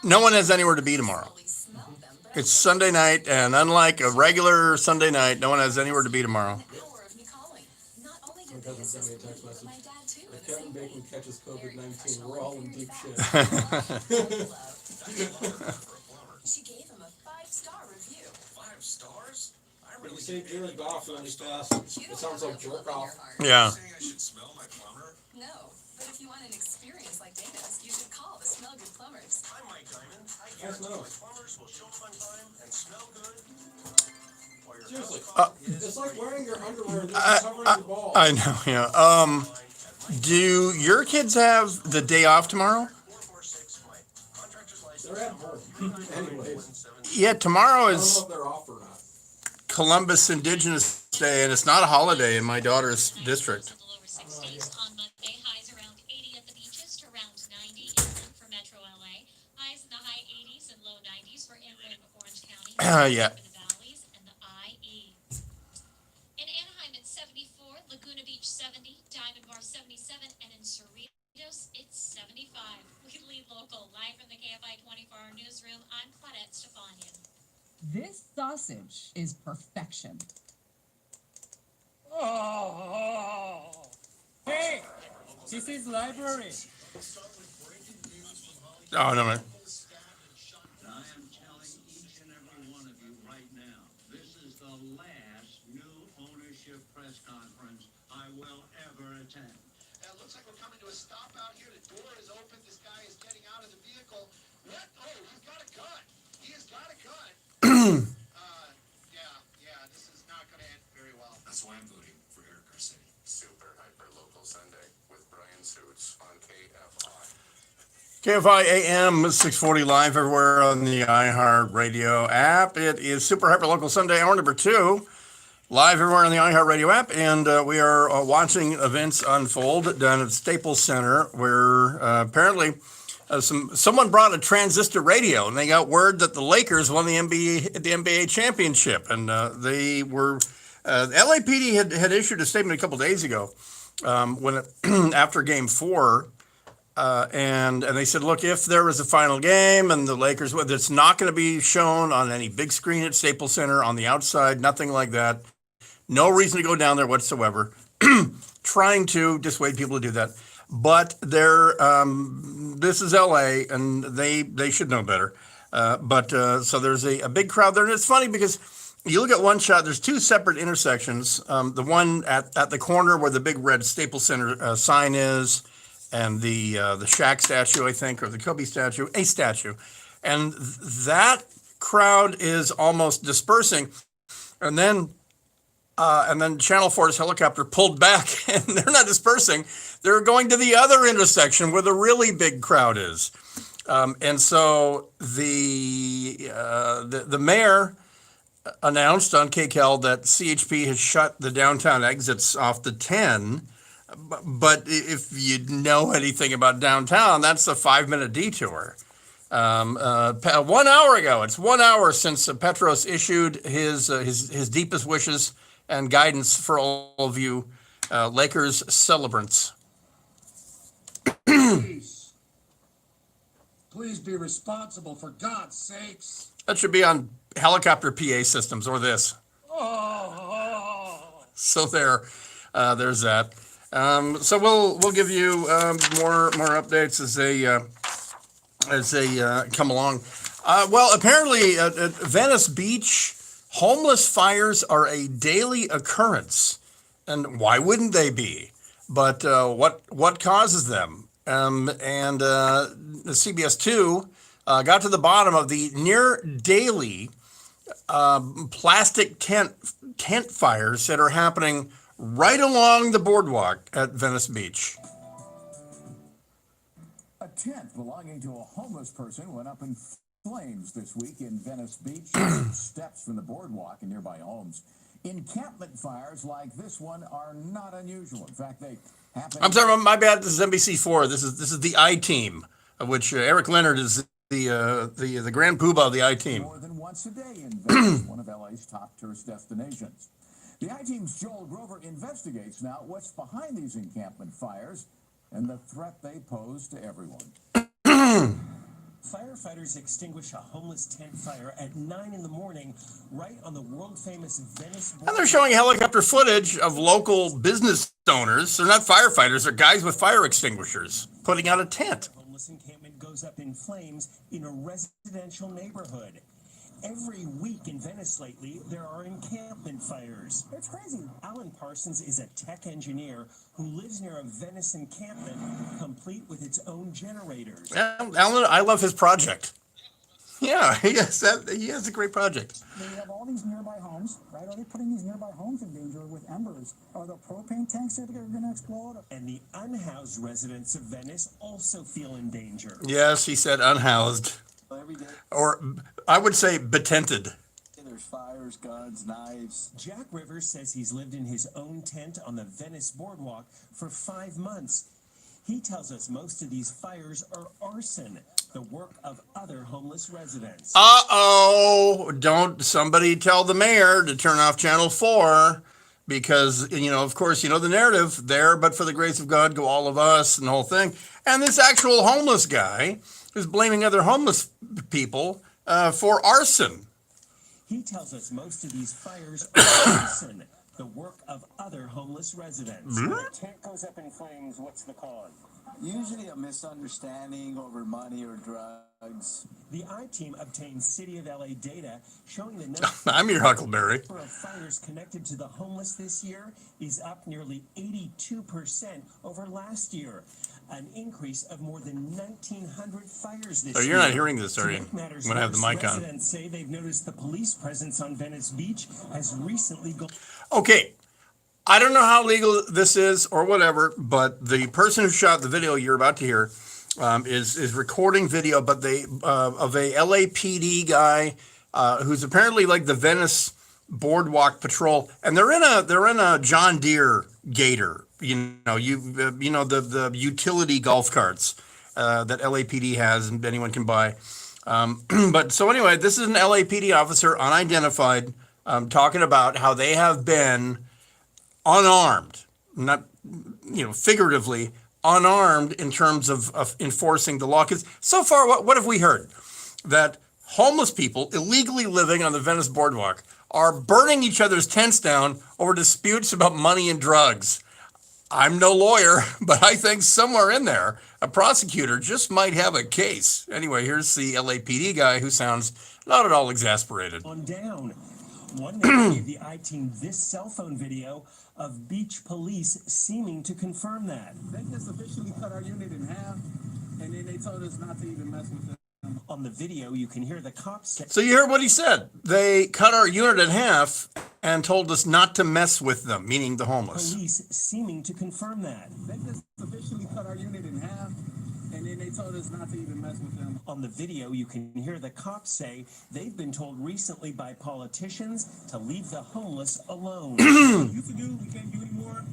no one has anywhere to be tomorrow. It's Sunday night, and unlike a regular Sunday night, no one has anywhere to be tomorrow. Kevin sent me a text message. If Kevin Bacon catches COVID-19, we're all in deep shit. She gave him a 5-star review. 5 stars? When you say Jared Goff really fast, it sounds like jerk off. Yeah. Saying I should smell my plumber? No, but if you want an experience like Dana's, you should call the Smell Good Plumbers. I'm Mike Diamond. I Yes, guarantee no. my plumbers will show up on time and smell good. While your Seriously, cup of coffee is it's like wearing your underwear and just covering your balls. I know, yeah. Do your kids have the day off tomorrow? 446 Mike. Contractor's license. They're at home. Anyways, Yeah, tomorrow I don't know is if they're off or not. Columbus Indigenous Day, and it's not a holiday in my daughter's district. The lower 60s on Monday. Highs around 80 at the beaches to around 90 inland for Metro LA. Highs in the high 80s and low 90s for inland Orange County. Yeah. For the valleys and the IE. In Anaheim, it's 74. Laguna Beach, 70. Diamond Bar, 77. And in Cerritos, it's 75. We lead local. Live from the KFI 24-hour newsroom, I'm Claudette Stefanian. This sausage is perfection. Oh. Hey, this is library. Oh, no, man. I am telling each and every one of you right now, this is the last new ownership press conference I will ever attend. It looks like we're coming to a stop out here. The door is open. This guy is getting out of the vehicle. What? Oh, he's got a gun. He has got a gun. This is not going to end very well. That's why I'm voting for Eric Garcetti. Super hyper local Sunday with Brian Suits on KFI. KFI AM 640 live everywhere on the iHeart Radio app. It is Super Hyper Local Sunday, hour number 2. live everywhere on the iHeartRadio app, and we are watching events unfold down at Staples Center, where apparently someone brought a transistor radio, and they got word that the Lakers won the NBA championship, and they were LAPD had issued a statement a couple days ago when after Game 4. And they said, look, if there was a final game and the Lakers, it's not going to be shown on any big screen at Staples Center on the outside, nothing like that. No reason to go down there whatsoever. Trying to dissuade people to do that, but this is LA, and they should know better. So there's a big crowd there, and it's funny because you look at one shot. There's two separate intersections. The one at the corner where the big red Staples Center sign is, and the Shaq statue, I think, or the Kobe statue, a statue, and that crowd is almost dispersing, and then Channel 4's helicopter pulled back, and they're not dispersing; they're going to the other intersection where the really big crowd is, and so the mayor announced on KCAL that CHP has shut the downtown exits off the 10. But if you know anything about downtown, that's a 5-minute detour. 1 hour ago, it's 1 hour since Petros issued his deepest wishes and guidance for all of you Lakers celebrants. Please be responsible, for God's sakes. That should be on helicopter PA systems or this. Oh. So there's that. So we'll give you more updates as they come along. Well, apparently at Venice Beach, homeless fires are a daily occurrence, and why wouldn't they be? But what causes them? And the CBS 2 got to the bottom of the near daily plastic tent fires that are happening right along the boardwalk at Venice Beach. A tent belonging to a homeless person went up in flames this week in Venice Beach, steps from the boardwalk in nearby homes. Encampment fires like this one are not unusual. In fact, they happen. I'm sorry, my bad. This is NBC4. This is the I Team, of which Eric Leonard is the grand poobah of the I Team. More than once a day in Venice, one of LA's top tourist destinations. The I-Team's Joel Grover investigates now what's behind these encampment fires and the threat they pose to everyone. Firefighters extinguish a homeless tent fire at 9 in the morning right on the world-famous Venice border. And they're showing helicopter footage of local business owners. They're not firefighters. They're guys with fire extinguishers putting out a tent. The homeless encampment goes up in flames in a residential neighborhood. Every week in Venice lately, there are encampment fires. It's crazy. Alan Parsons is a tech engineer who lives near a Venice encampment, complete with its own generators. Alan, I love his project. Yeah, he has a great project. They have all these nearby homes, right? Are they putting these nearby homes in danger with embers? Are the propane tanks that are going to explode? And the unhoused residents of Venice also feel in danger. Yes, he said unhoused. Every day. Or I would say betented. There's fires, guns, knives. Jack Rivers says he's lived in his own tent on the Venice boardwalk for 5 months. He tells us most of these fires are arson, the work of other homeless residents. Uh-oh, don't somebody tell the mayor to turn off Channel 4, because, of course, the narrative there, but for the grace of God, go all of us, and the whole thing. And this actual homeless guy who's blaming other homeless people for arson. He tells us most of these fires are arson, the work of other homeless residents. When a tent goes up in flames, what's the cause? Usually a misunderstanding over money or drugs. The I-Team obtained City of LA data showing the number I'm your Huckleberry. of fires connected to the homeless this year is up nearly 82% over last year. An increase of more than 1,900 fires this year. So you're not hearing this, are you? To make matters I'm going to have the worse, mic on. Residents say they've noticed the police presence on Venice Beach has recently gone. Okay, I don't know how legal this is or whatever, but the person who shot the video you're about to hear is recording video, but of a LAPD guy who's apparently like the Venice boardwalk patrol, and they're in a John Deere Gator. The utility golf carts that LAPD has and anyone can buy. But so anyway, this is an LAPD officer, unidentified, talking about how they have been unarmed, not figuratively unarmed in terms of enforcing the law. Because so far, what have we heard? That homeless people illegally living on the Venice boardwalk are burning each other's tents down over disputes about money and drugs. I'm no lawyer, but I think somewhere in there, a prosecutor just might have a case. Anyway, here's the LAPD guy who sounds not at all exasperated. On down. One man gave the I-Team this cell phone video of beach police seeming to confirm that. They just officially cut our unit in half, and then they told us not to even mess with them. On the video, you can hear the cops say... So you heard what he said. They cut our unit in half and told us not to mess with them, meaning the homeless. Police seeming to confirm that. They just officially cut our unit in half, and then they told us not to even mess with them. On the video, you can hear the cops say they've been told recently by politicians to leave the homeless alone. What we used to do, we can't do anymore,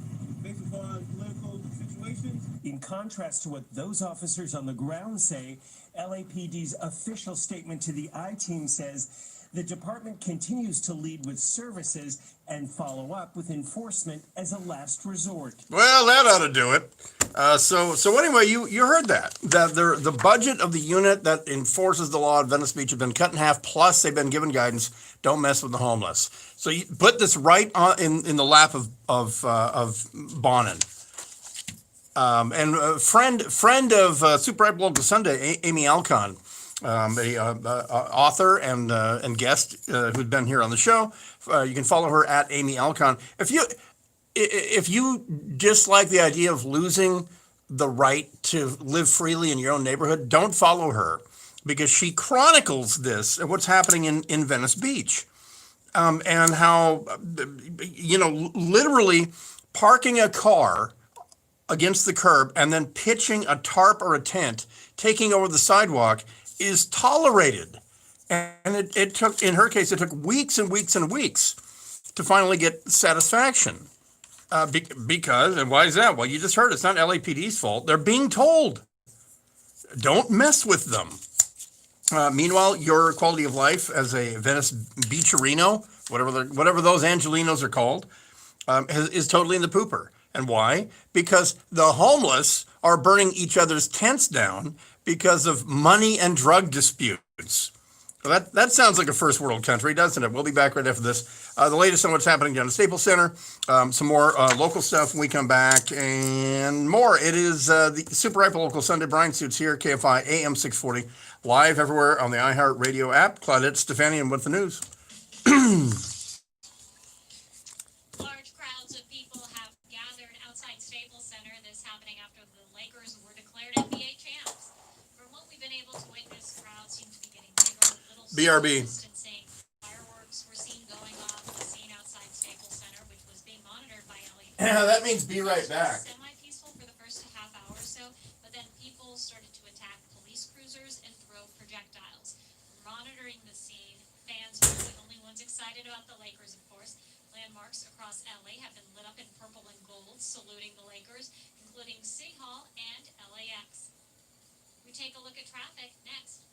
based upon political situations. In contrast to what those officers on the ground say, LAPD's official statement to the I-Team says the department continues to lead with services and follow up with enforcement as a last resort. Well, that ought to do it. So anyway, you heard that the budget of the unit that enforces the law at Venice Beach has been cut in half. Plus, they've been given guidance: don't mess with the homeless. So you put this right on in the lap of Bonin. And a friend of Super Hype Local Sunday, Amy Alcon, author and guest who'd been here on the show. You can follow her at Amy Alcon. If you dislike the idea of losing the right to live freely in your own neighborhood, don't follow her, because she chronicles this and what's happening in Venice Beach, and how literally parking a car against the curb and then pitching a tarp or a tent, taking over the sidewalk, is tolerated. And it took, in her case, it took weeks and weeks and weeks to finally get satisfaction. Because, and why is that? Well, you just heard it's not LAPD's fault. They're being told, don't mess with them. Meanwhile, your quality of life as a Venice Beacherino, whatever those Angelinos are called, is totally in the pooper. And why? Because the homeless are burning each other's tents down because of money and drug disputes. Well, that sounds like a first world country, doesn't it? We'll be back right after this. The latest on what's happening down at Staples Center, some more local stuff when we come back, and more. It is the Super Hyper Local Sunday. Brian Suits here, KFI AM 640, live everywhere on the iHeartRadio app. Claudette Stefanian with the news. Large crowds of people have gathered outside Staples Center. This happening after the Lakers were declared NBA champs. From what we've been able to witness, crowds seem to be getting bigger, little BRB. distancing. Fireworks were seen going off the scene outside Staples Center, which was being monitored by LA. That means be right back. Semi-peaceful for the first half hour or so, but then people started to attack police cruisers and throw projectiles. Monitoring the scene, fans are the only ones excited about the Lakers, of course. Landmarks across LA have been lit up in purple and gold, saluting the Lakers, including City Hall and LAX. We take a look at traffic next.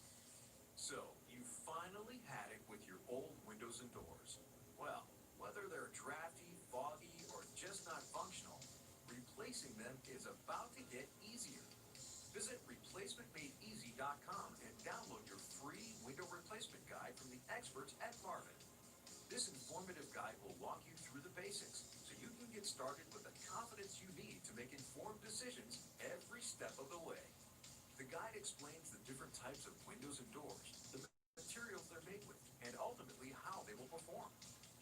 So, you finally had it with your old windows and doors. Well, whether they're drafty, foggy, or just not functional, replacing them is about to get easier. Visit replacementmadeeasy.com and download your free window replacement guide from the experts at Marvin. This informative guide will walk you through the basics so you can get started with the confidence you need to make informed decisions every step of the way. The guide explains the different types of windows and doors, the materials they're made with, and ultimately how they will perform.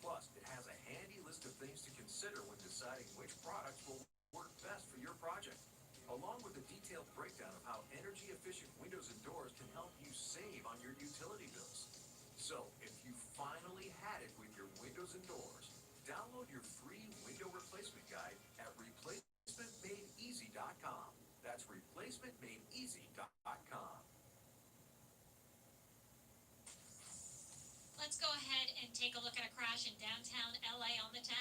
Plus, it has a handy list of things to consider when deciding which products will work best for your project, along with a detailed breakdown of how energy-efficient windows and doors can help you save on your utility bills. So, if you finally had it with your windows and doors, download your free window replacement guide at replacementmadeeasy.com. That's replacementmadeeasy.com. Let's go ahead and take a look at a crash in downtown LA on the 10.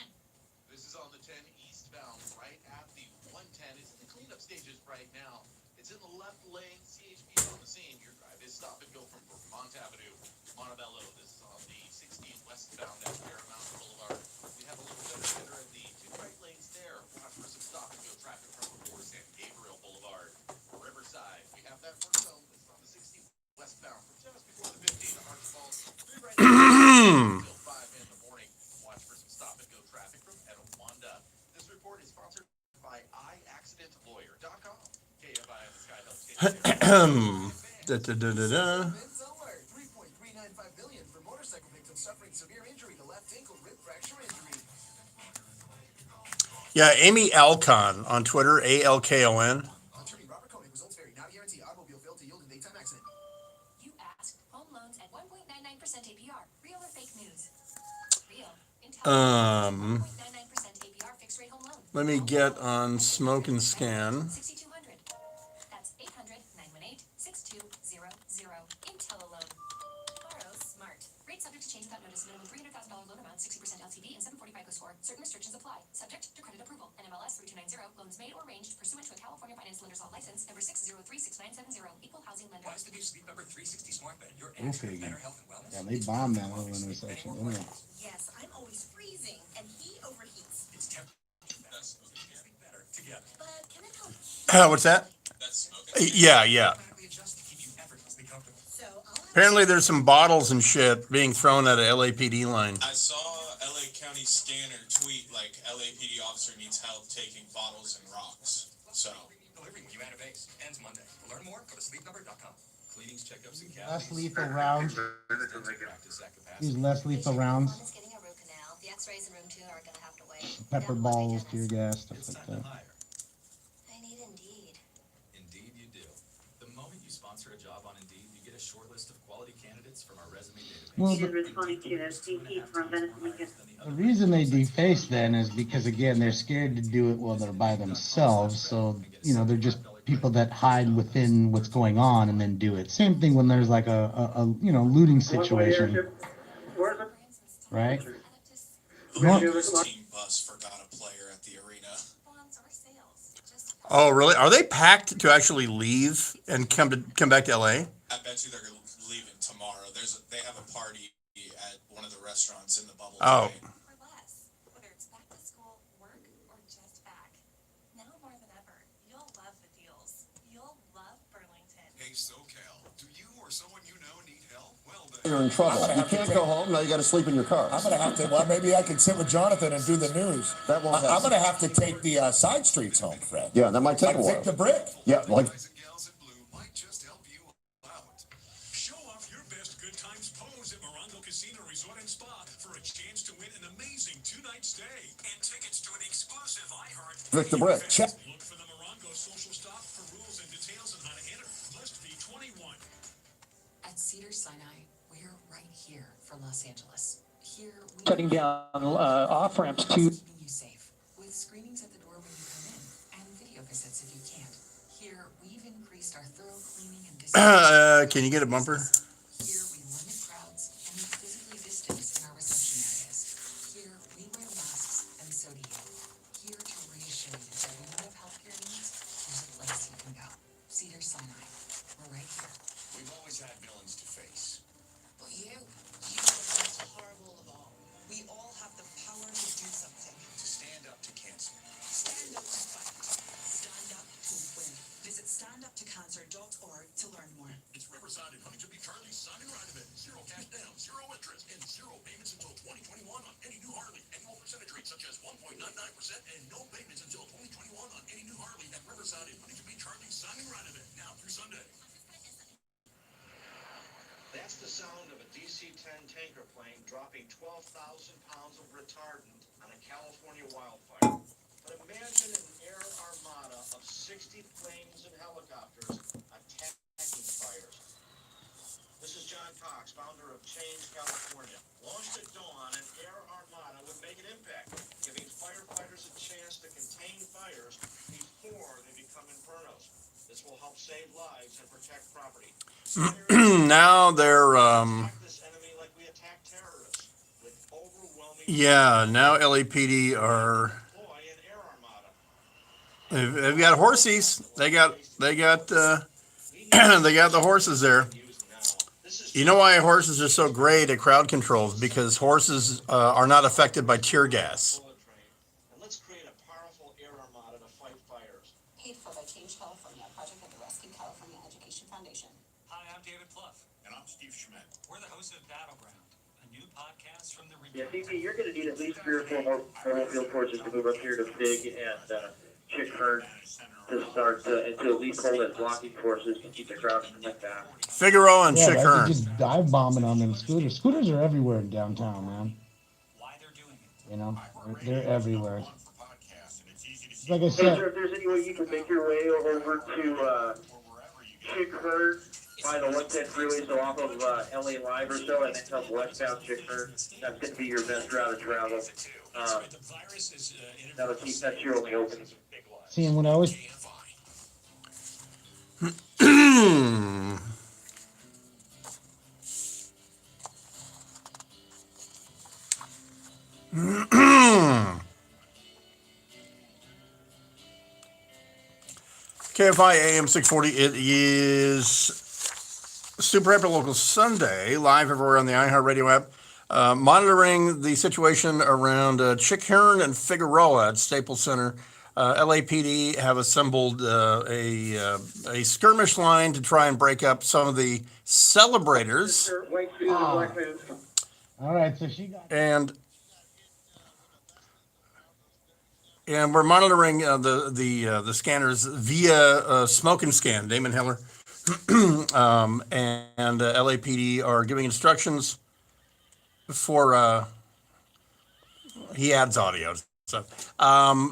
This is on the 10 eastbound, right at the 110. It's in the cleanup stages right now. It's in the left lane. CHP is on the scene. Your drive is stop and go from Vermont Avenue, Montebello. This is on the 16 westbound at Paramount Boulevard. We have a little bit of jitter in the two right lanes there. Watch for some stop and go traffic from before San Gabriel Boulevard. Riverside, we have that work zone. This is on the 16 westbound from just before the 15 to Archibald. Three right lanes until 5 in the morning. Watch for some stop and go traffic from Etiwanda. This report is sponsored by iAccidentLawyer.com. KFI and the Sky Health Station. Da-da-da-da-da. $3.395 billion for motorcycle victims suffering severe injury to left ankle rib fracture injury. Yeah, Amy Alcon on Twitter, ALKON. Attorney Robert Koenig, results vary. Not guarantee automobile failed to yield in daytime accident. You asked. Home loans at 1.99% APR. Real or fake news? Real. Um, 1.99% APR fixed rate home loan. Let me get on Smoke and Scan. 6200. That's 800-918-6200. IntelliLoan. Borrow smart. Rate subject to change without notice. Minimum $300,000 loan amount, 60% LTV, and 740 FICO score. Certain restrictions apply. Subject to credit approval. NMLS 3290. Loans made or arranged pursuant to a California Finance Lenders Law license number 6036970. Equal housing lender. What's the new Sleep Number 360 Smart Bed? Your Go answer to figure. better health and wellness. Yeah, they bombed that whole intersection, didn't they? Yes, I'm always freezing, and he overheats. It's temperature better together. But can it help? What's that? That's smoking. Yeah, yeah. Automatically adjust to keep you effortlessly comfortable. So I'll have Apparently there's some bottles and shit being thrown at a LAPD line. I saw LA County scanner tweet like LAPD officer needs help taking bottles and rocks. So Delivery when you add a base. Ends Monday. To learn more, go to sleepnumber.com. Cleanings, checkups, and Less lethal rounds. practice that capacity. Use less lethal rounds. One is getting a root canal. The x-rays in room 2 are gonna have to wait. Pepper balls, tear gas, stuff It's like time to that. hire. I need Indeed. Indeed you do. The moment you sponsor a job on Indeed, you get a short list of quality candidates from our resume database. Well, Responding to SCP from Venice Weekend. the reason they deface then is because, again, they're scared to do it while they're by themselves. So, they're just people that hide within what's going on and then do it. Same thing when there's like a looting situation, right? Broncos team bus forgot a player at the arena. Bonds or sales. Just Oh, really? Are they packed to actually leave and come back to LA? I bet you they're leaving tomorrow. They have a party at one of the restaurants in the bubble Oh. today. for less. Whether it's back to school, work, or just back. Now more than ever, you'll love the deals. You'll love Burlington. Hey, SoCal, do you or someone you know need help? Well, then. You're in trouble. You can't go home. Now you got to sleep in your car. I'm gonna have to. Well, maybe I can sit with Jonathan and do the news. That won't I'm happen. gonna have to take the side streets home, Fred. Yeah, that might take a Like while. Vic the Brick. Yeah, like Guys and gals in blue might just help you out. Show off your best good times pose at Morongo Casino Resort and Spa for a chance to win an amazing 2-night stay and tickets to an exclusive iHeart. Vic the Brick. Check. Look for the Morongo social stop for rules and details on how to enter. Must be 21. At Cedar Sinai, we're right here for Los Angeles. Here, we Shutting down off-ramps to keeping you safe with screenings at the door when you come in and video visits if you can't. Here, we've increased our thorough cleaning and disinfecting. Can you get a bumper? Here, we limit crowds and we physically distance in our reception areas. Here, we wear masks and so do you. Here to reassure you that when you have healthcare needs, there's a place you can go. Cedar Sinai, we're right here. We've always had villains to face. But you are the most horrible of all. We all have the power to do something. To stand up to cancer. Stand up to fight. Stand up to win. Visit standuptocancer.org to learn more. It's Riverside and Huntington Beach Harley signing right of it. Zero cash down, zero interest, and zero payments until 2021 on any new Harley. Annual percentage rates such as 1.99% and no payments until 2021 on any new Harley at Riverside and Huntington Beach Harley signing right of it. Now through Sunday. That's the sound of a DC-10 tanker plane dropping 12,000 pounds of retardant on a California wildfire. But imagine an air armada of 60 planes and helicopters attacking fires. This is John Cox, founder of Change California. Launched at dawn, an air armada would make an impact, giving firefighters a chance to contain fires before they become infernos. This will help save lives and protect property. Now they're Attack this enemy like we attack terrorists. Yeah, now LAPD are. They've got horses. They got they got the horses there. You know why horses are so great at crowd controls? Because horses are not affected by tear gas. And let's create a powerful air armada to fight fires. Paid for by Change California, a project of the Rescue California Education Foundation. Hi, I'm David Pluff. And I'm Steve Schmidt. We're the hosts of Battleground, a new podcast from the Yeah, CP, you're going to need at least 3 or 4 more field forces to move up here to Fig and Chick Hearn to start and to at least hold as blocking forces to keep the crowd from coming back. Figueroa and Yeah, Chick but I Hearn. could just dive bombing on them scooters. Scooters are everywhere in downtown, man. You know, they're everywhere. Like I Hey, said, sir, if there's any way you can make your way over to Chick Hearn by the 110 freeway, so off of LA Live or so, and then come westbound Chick Hearn, that's going to be your best route of travel. That's your only opening. seeing what I always. KFI AM 640. It is Super Hyper Local Sunday, live everywhere on the iHeartRadio app. Monitoring the situation around Chick Hearn and Figueroa at Staples Center. LAPD have assembled a skirmish line to try and break up some of the celebrators. All right, so she got. And we're monitoring the scanners via smoke and scan. Damon Heller and LAPD are giving instructions for. He adds audio, so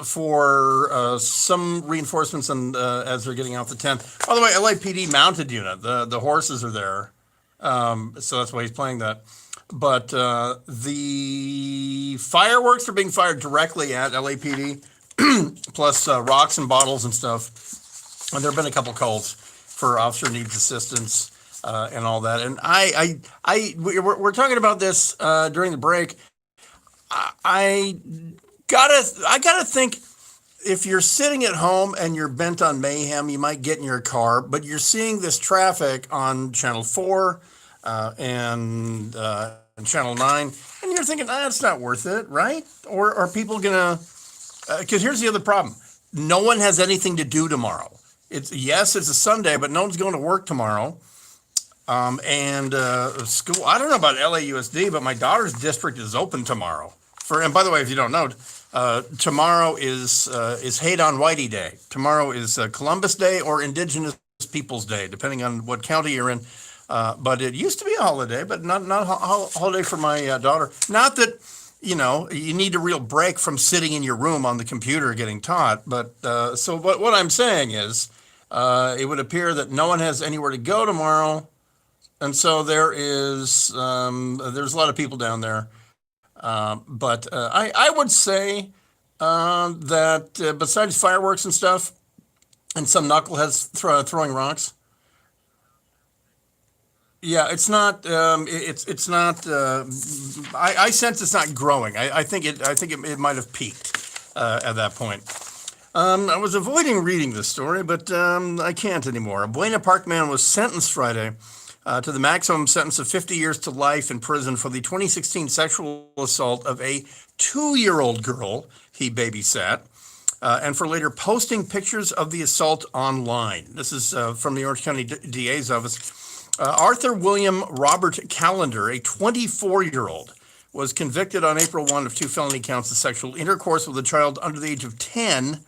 for some reinforcements and as they're getting off the 10. By the way, LAPD mounted unit. The horses are there, so that's why he's playing that. But the fireworks are being fired directly at LAPD, plus rocks and bottles and stuff. And there have been a couple calls for officer needs assistance and all that. And we're talking about this during the break. I gotta think, if you're sitting at home and you're bent on mayhem, you might get in your car. But you're seeing this traffic on Channel 4. And Channel 9, and you're thinking, it's not worth it, right? Or are people gonna, because here's the other problem. No one has anything to do tomorrow. It's a Sunday, but no one's going to work tomorrow. And school, I don't know about LAUSD, but my daughter's district is open tomorrow. And by the way, if you don't know, tomorrow is Hate on Whitey Day. Tomorrow is Columbus Day or Indigenous Peoples Day, depending on what county you're in. But it used to be a holiday, but not a holiday for my daughter. Not that, you need a real break from sitting in your room on the computer getting taught. But so what I'm saying is, it would appear that no one has anywhere to go tomorrow. And so there's a lot of people down there. But I would say that besides fireworks and stuff, and some knuckleheads throwing rocks, yeah, it's not. It's not. I sense it's not growing. I think it might have peaked at that point. I was avoiding reading this story, but I can't anymore. A Buena Park man was sentenced Friday to the maximum sentence of 50 years to life in prison for the 2016 sexual assault of a 2-year-old girl he babysat, and for later posting pictures of the assault online. This is from the Orange County DA's office. Arthur William Robert Callender, a 24-year-old, was convicted on April 1 of 2 felony counts of sexual intercourse with a child under the age of 10.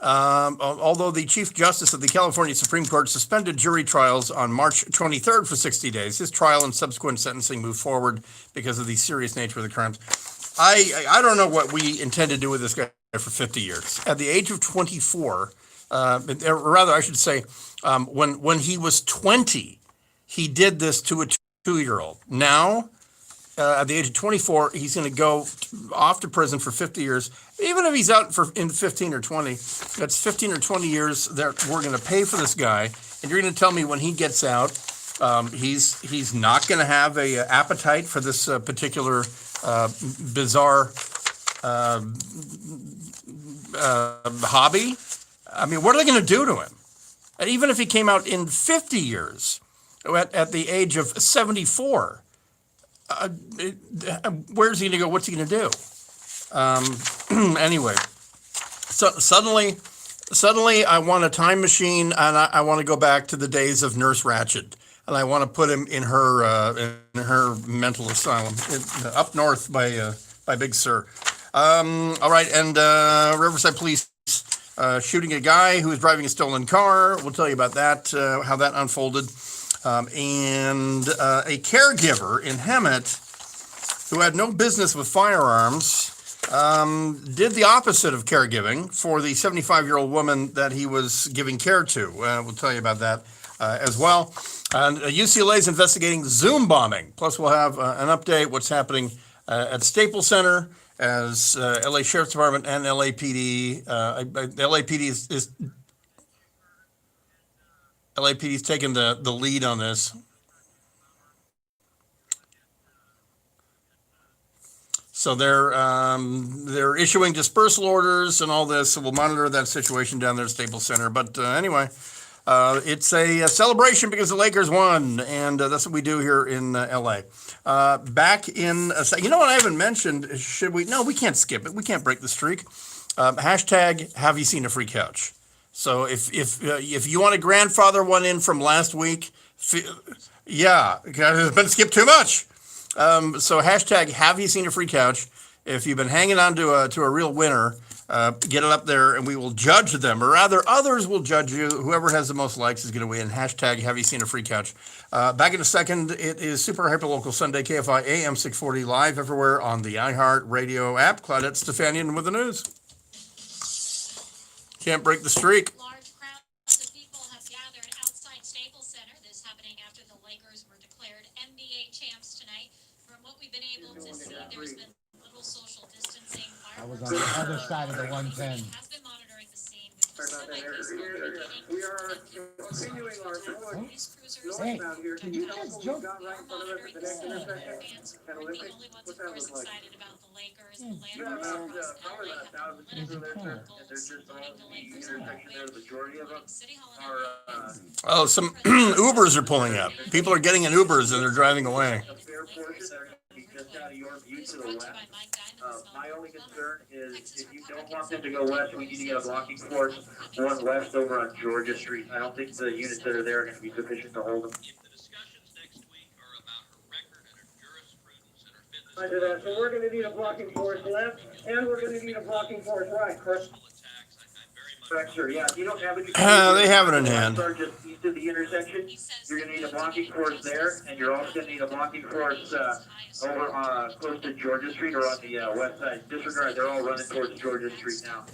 Although the Chief Justice of the California Supreme Court suspended jury trials on March 23rd for 60 days, his trial and subsequent sentencing moved forward because of the serious nature of the crimes. I don't know what we intend to do with this guy for 50 years. At the age of 24, or rather I should say, when he was 20, he did this to a 2-year-old. Now, at the age of 24, he's going to go off to prison for 50 years. Even if he's out in 15 or 20, that's 15 or 20 years that we're going to pay for this guy. And you're going to tell me when he gets out, he's not going to have a appetite for this particular bizarre hobby. I mean, what are they going to do to him? And even if he came out in 50 years, at the age of 74, where's he going to go? What's he going to do? Anyway, so suddenly I want a time machine, and I want to go back to the days of Nurse Ratched, and I want to put him in her mental asylum up north by Big Sur. All right, and Riverside Police shooting a guy who was driving a stolen car. We'll tell you about that, how that unfolded. And a caregiver in Hemet who had no business with firearms did the opposite of caregiving for the 75-year-old woman that he was giving care to. We'll tell you about that as well. And UCLA is investigating Zoom bombing. Plus, we'll have an update what's happening at Staples Center as LA Sheriff's Department and LAPD. LAPD is taking the lead on this. So they're issuing dispersal orders and all this. So we'll monitor that situation down there at Staples Center. But anyway, it's a celebration because the Lakers won, and that's what we do here in LA. Back in, you know what I haven't mentioned? Should we? No, we can't skip it. We can't break the streak. Hashtag Have you seen a free couch? So if you want to grandfather one in from last week, yeah, it's been skipped too much. So hashtag Have you seen a free couch? If you've been hanging on to a real winner, get it up there, and we will judge them, or rather, others will judge you. Whoever has the most likes is going to win. Hashtag Have you seen a free couch? Back in a second. It is Super Hyperlocal Sunday, KFI AM 640, live everywhere on the iHeart Radio app. Claudette Stefanian with the news. Can't break the streak. Large crowds of people have gathered outside Staples Center. This happening after the Lakers were declared NBA champs tonight. From what we've been able to see, there's been little social distancing. I was on the other side of the 110. Has been monitoring the scene. We are continuing our tour. Hey, did you just joke? Monitoring the scene. Their fans weren't the only ones, of course, excited about the Lakers. The landmarks across LA have been lit up with goals, including the Lakers. City Hall and Oh, some Ubers are pulling up. People are getting in Ubers and they're driving away. Just out of your view to the west. My only concern is if you don't want them to go west, we need to get a blocking force one west over on Georgia Street. I don't think the units that are there are going to be sufficient to hold them. So we're going to need a blocking force left, and we're going to need a blocking force right, Chris. Correct, sir. Yeah, if you don't have it, They have it in hand. Just east of the intersection, you're going to need a blocking force there, and you're also going to need a blocking force over close to Georgia Street or on the west side. Disregard, they're all running towards Georgia Street now.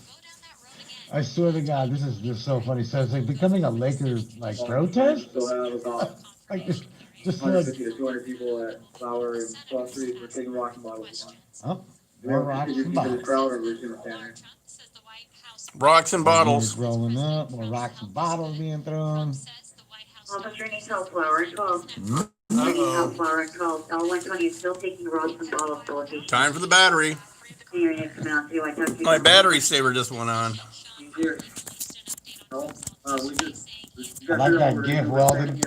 I swear to God, this is just so funny. So it's like becoming a Lakers protest. Like just 150 to 200 people at Flower and 12th Street for taking rocking bottles. Oh, more rocks and bottles. Rocks and bottles. Rolling up, more rocks and bottles being thrown. Officer needs help, Flower and 12. I need help, Flower and 12. L1 County is still taking rocks and bottles to location. Time for the battery. My battery saver just went on. I like that GIF, Weldon.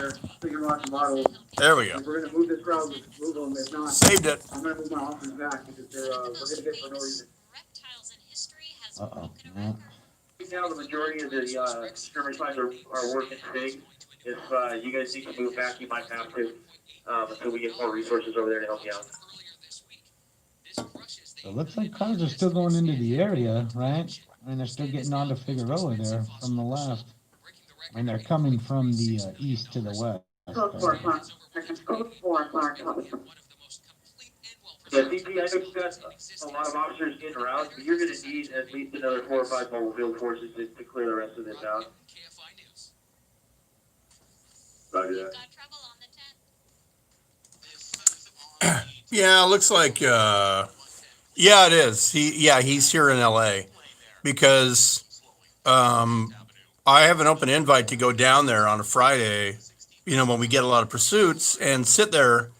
There we go. We're going to move this crowd, move them. If not, Saved it. I'm going to move my officers back because we're going to get for no reason. Uh-oh. Now the majority of the skirmish lines are working big. If you guys need to move back, you might have to until we get more resources over there to help you out. So it looks like cars are still going into the area, right? And they're still getting onto Figueroa there from the left. And they're coming from the east to the west. Code 4 o'clock. Code 4 o'clock. Yeah, CP, I know you've got a lot of officers in route, but you're going to need at least another 4 or 5 mobile field forces to clear the rest of this out. Roger that. Yeah, looks like yeah, it is. He's here in LA because I have an open invite to go down there on a Friday, when we get a lot of pursuits and sit there.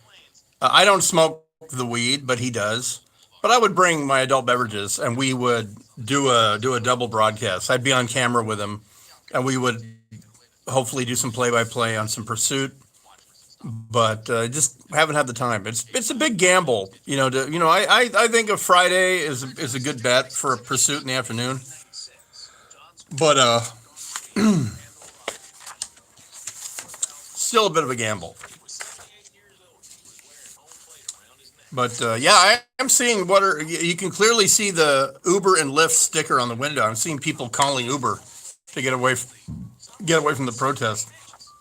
I don't smoke the weed, but he does. But I would bring my adult beverages, and we would do a double broadcast. I'd be on camera with him, and we would hopefully do some play-by-play on some pursuit. But just haven't had the time. It's a big gamble, I think a Friday is a good bet for a pursuit in the afternoon. But still a bit of a gamble. But yeah, I am seeing you can clearly see the Uber and Lyft sticker on the window. I'm seeing people calling Uber to get away from the protest.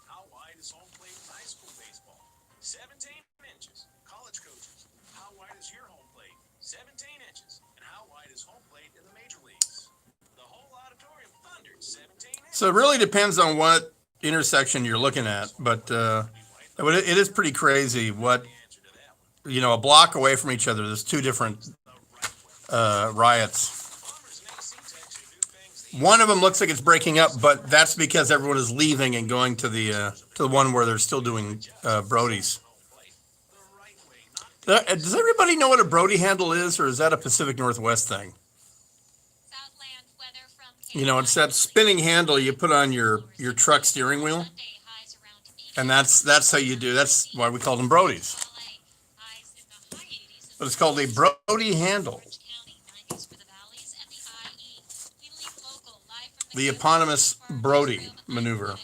How wide is home plate in high school baseball? 17 inches. College coaches, how wide is your home plate? 17 inches. And how wide is home plate in the major leagues? The whole auditorium thundered 17 inches. So it really depends on what intersection you're looking at, but it is pretty crazy what, a block away from each other, there's two different riots. One of them looks like it's breaking up, but that's because everyone is leaving and going to the one where they're still doing Brodies. Does everybody know what a Brody handle is, or is that a Pacific Northwest thing? It's that spinning handle you put on your truck steering wheel, and that's how you do. That's why we call them Brodies. But it's called a Brody handle. The eponymous Brody maneuver.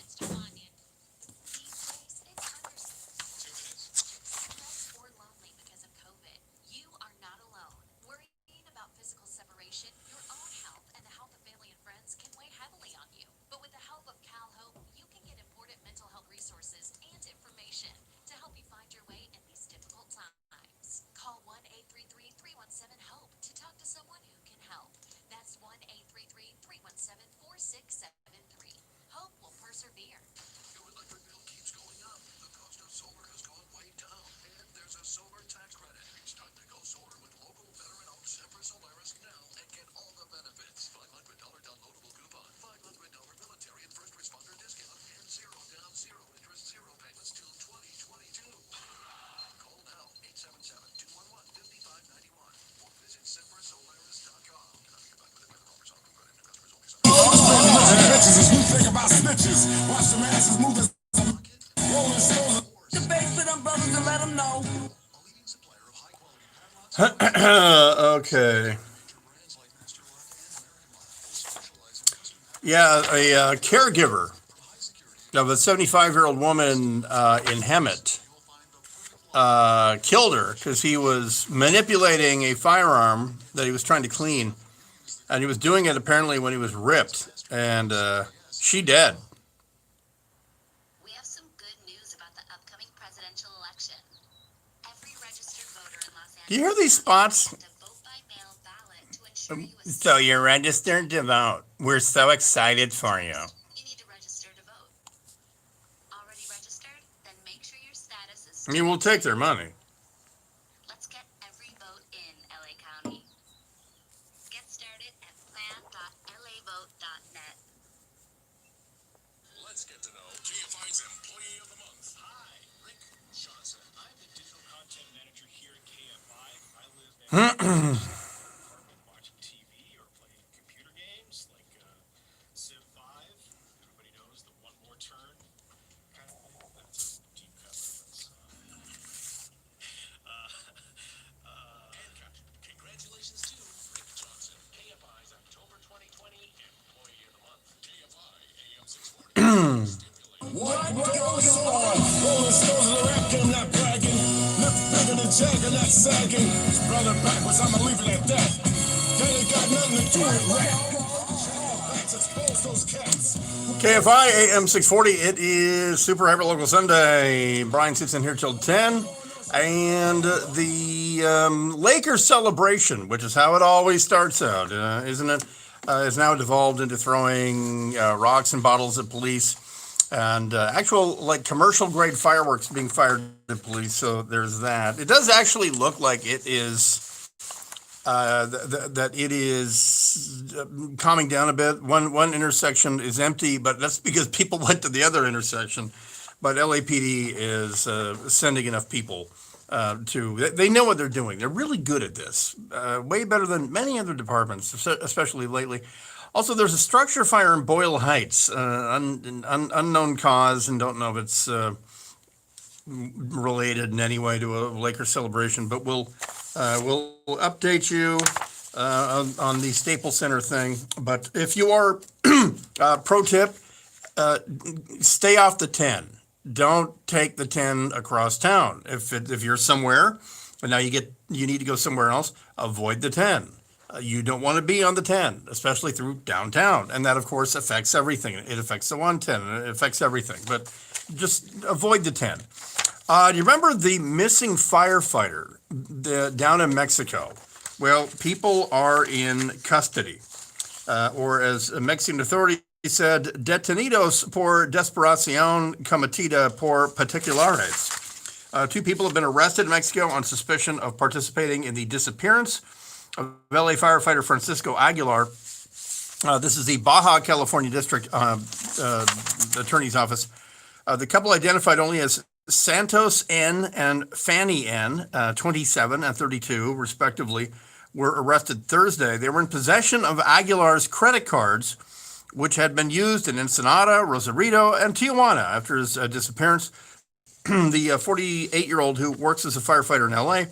Okay. Yeah, a caregiver of a 75-year-old woman in Hemet killed her because he was manipulating a firearm that he was trying to clean, and he was doing it apparently when he was ripped, and she dead. We have some good news about the upcoming presidential election. Every registered voter in Los Angeles Do you hear these spots? So you're registered to vote. We're so excited for you. You need to register to vote. Already registered? Then make sure your status is... I mean, we'll take their money. Let's get every vote in LA County. Get started at plan.lavote.net. Let's get to know KFI's Employee of the Month. Hi, Rick Johnson. I'm the digital content manager here at KFI. I live in watching TV or playing computer games like Civ 5. Everybody knows the One More Turn. That's a deep cut reference. And congratulations to Rick Johnson, KFI's October 2020 Employee of the Month. KFI AM 640. What goes on? Rolling stones in the rap game, not bragging. Lift bigger than Jagger, not sagging. It's brother backwards, I'ma leave it at that. They ain't got nothing to do with rap. Let's expose those cats. KFI AM 640. It is Super Hyper Local Sunday. Brian sits in here till 10. And the Lakers celebration, which is how it always starts out, isn't it? Is now devolved into throwing rocks and bottles at police and actual commercial grade fireworks being fired at police. So there's that. It does actually look like it is that it is calming down a bit. One intersection is empty, but that's because people went to the other intersection. But LAPD is sending enough people They know what they're doing. They're really good at this, way better than many other departments, especially lately. Also, there's a structure fire in Boyle Heights, unknown cause, and don't know if it's related in any way to a Laker celebration. But we'll update you on the Staples Center thing. But if you are, pro tip, stay off the 10. Don't take the 10 across town. If you're somewhere, and now you need to go somewhere else, avoid the 10. You don't want to be on the 10, especially through downtown. And that, of course, affects everything. It affects the 110, and it affects everything. But just avoid the 10. Do you remember the missing firefighter down in Mexico? Well, people are in custody. Or as Mexican authorities said, detenidos por desesperación cometida por particulares. 2 people have been arrested in Mexico on suspicion of participating in the disappearance of LA firefighter Francisco Aguilar. This is the Baja California District Attorney's Office. The couple identified only as Santos N. and Fanny N., 27 and 32, respectively, were arrested Thursday. They were in possession of Aguilar's credit cards, which had been used in Ensenada, Rosarito, and Tijuana after his disappearance. The 48-year-old who works as a firefighter in LA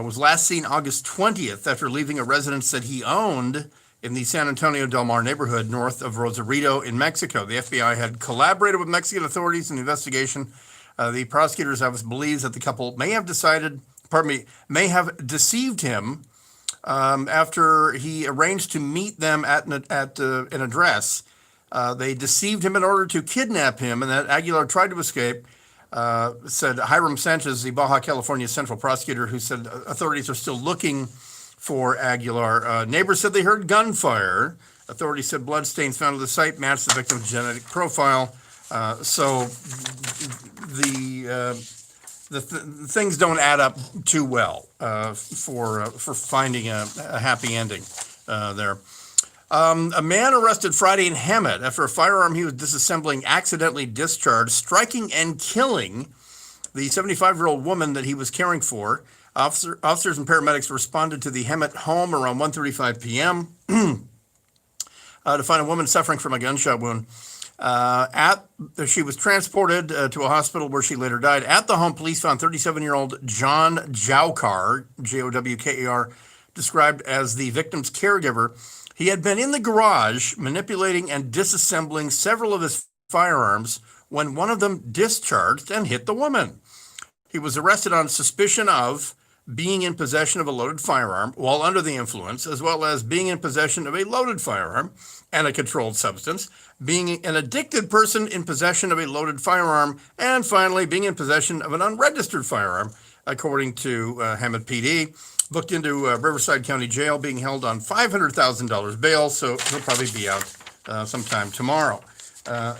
was last seen August 20th after leaving a residence that he owned in the San Antonio del Mar neighborhood north of Rosarito in Mexico. The FBI had collaborated with Mexican authorities in the investigation. The prosecutor's office believes that the couple may have deceived him after he arranged to meet them at an address. They deceived him in order to kidnap him, and that Aguilar tried to escape. Said Hiram Sanchez, the Baja California Central Prosecutor, who said authorities are still looking for Aguilar. Neighbors said they heard gunfire. Authorities said bloodstains found at the site matched the victim's genetic profile. So the things don't add up too well for finding a happy ending there. A man arrested Friday in Hemet after a firearm he was disassembling accidentally discharged, striking and killing the 75-year-old woman that he was caring for. Officers and paramedics responded to the Hemet home around 1:35 p.m. To find a woman suffering from a gunshot wound. She was transported to a hospital where she later died. At the home, police found 37-year-old John Jowkar, Jowkar, described as the victim's caregiver. He had been in the garage manipulating and disassembling several of his firearms when one of them discharged and hit the woman. He was arrested on suspicion of being in possession of a loaded firearm while under the influence, as well as being in possession of a loaded firearm and a controlled substance, being an addicted person in possession of a loaded firearm, and finally being in possession of an unregistered firearm, according to Hemet PD. Booked into Riverside County Jail, being held on $500,000 bail, so he'll probably be out sometime tomorrow.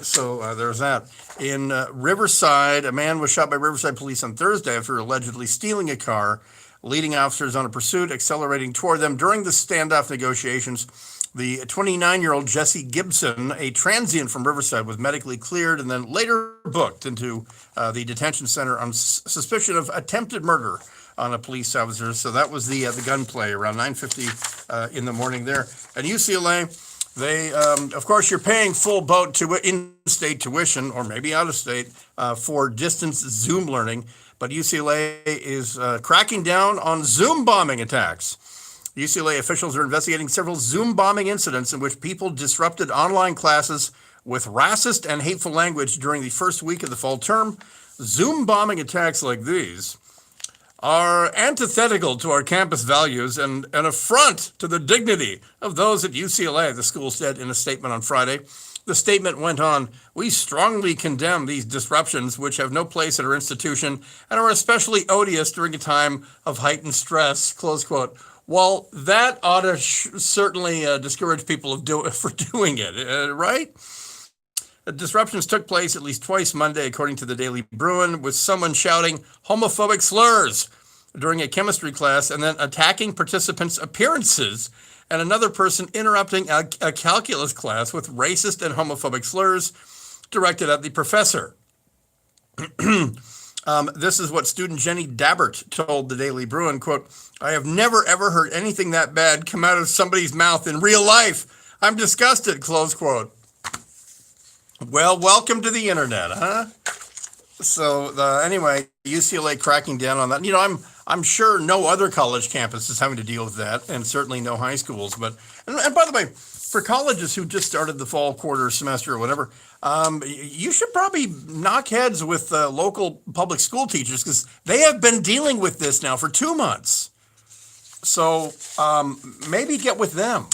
So there's that. In Riverside, a man was shot by Riverside police on Thursday after allegedly stealing a car, leading officers on a pursuit, accelerating toward them during the standoff negotiations. The 29-year-old Jesse Gibson, a transient from Riverside, was medically cleared and then later booked into the detention center on suspicion of attempted murder on a police officer. So that was the gunplay around 9:50 in the morning there. And UCLA, they, of course, you're paying full boat to in-state tuition, or maybe out-of-state, for distance Zoom learning. But UCLA is cracking down on Zoom bombing attacks. UCLA officials are investigating several Zoom bombing incidents in which people disrupted online classes with racist and hateful language during the first week of the fall term. Zoom bombing attacks like these are antithetical to our campus values and an affront to the dignity of those at UCLA, the school said in a statement on Friday. The statement went on, "We strongly condemn these disruptions, which have no place at our institution and are especially odious during a time of heightened stress," close quote. Well, that ought to certainly discourage people for doing it, right? The disruptions took place at least twice Monday, according to the Daily Bruin, with someone shouting homophobic slurs during a chemistry class and then attacking participants' appearances, and another person interrupting a calculus class with racist and homophobic slurs directed at the professor. This is what student Jenny Dabbert told the Daily Bruin, quote, "I have never ever heard anything that bad come out of somebody's mouth in real life. I'm disgusted," close quote. Well, welcome to the internet, huh? So anyway, UCLA cracking down on that. I'm sure no other college campus is having to deal with that, and certainly no high schools. But and by the way, for colleges who just started the fall quarter semester or whatever, you should probably knock heads with local public school teachers because they have been dealing with this now for 2 months. So maybe get with them.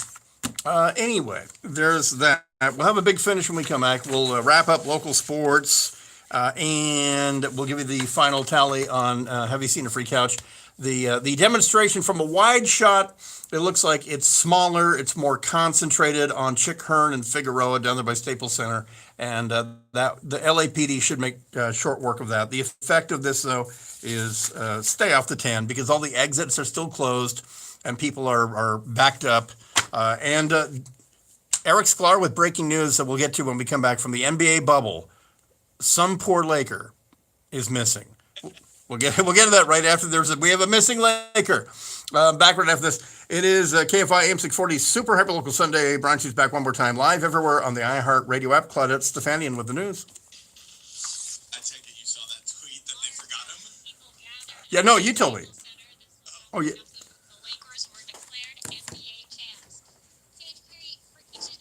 Anyway, there's that. We'll have a big finish when we come back. We'll wrap up local sports. And we'll give you the final tally on have you seen a free couch? The demonstration from a wide shot. It looks like it's smaller, it's more concentrated on Chick Hearn and Figueroa down there by Staples Center, and that the LAPD should make short work of that. The effect of this, though, is stay off the 10 because all the exits are still closed and people are backed up. And Eric Sklar with breaking news that we'll get to when we come back from the NBA bubble. Some poor Laker is missing. We'll get to that right after we have a missing Laker. Back right after this. It is KFI AM 640 Super Hyperlocal Sunday. Brian She's back one more time, live everywhere on the iHeart Radio app. Claudette Stefanian with the news. I take it you saw that tweet that they forgot him? Yeah, no, you told me. Oh, yeah.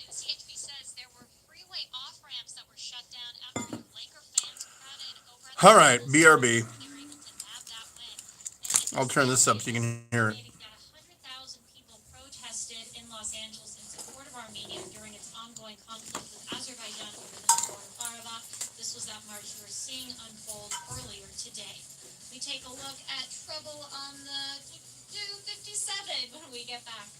CHP says there were freeway off-ramps that were shut down after Laker fans crowded over at All right, BRB. I'll turn this up so you can hear it. 100,000 people protested in Los Angeles in support of Armenia during its ongoing conflict with Azerbaijan over the Nagorno-Karabakh. This was that march you were seeing unfold earlier today. We take a look at trouble on the 257 when we get back.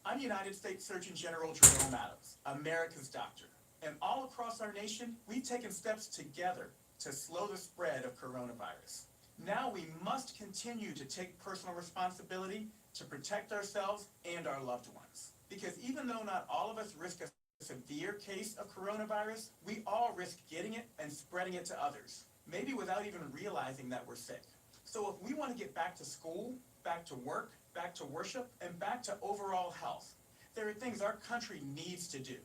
I'm United States Surgeon General Jerome Adams, America's doctor. And all across our nation, we've taken steps together to slow the spread of coronavirus. Now we must continue to take personal responsibility to protect ourselves and our loved ones. Because even though not all of us risk a severe case of coronavirus, we all risk getting it and spreading it to others, maybe without even realizing that we're sick. So if we want to get back to school, back to work, back to worship, and back to overall health, there are things our country needs to do.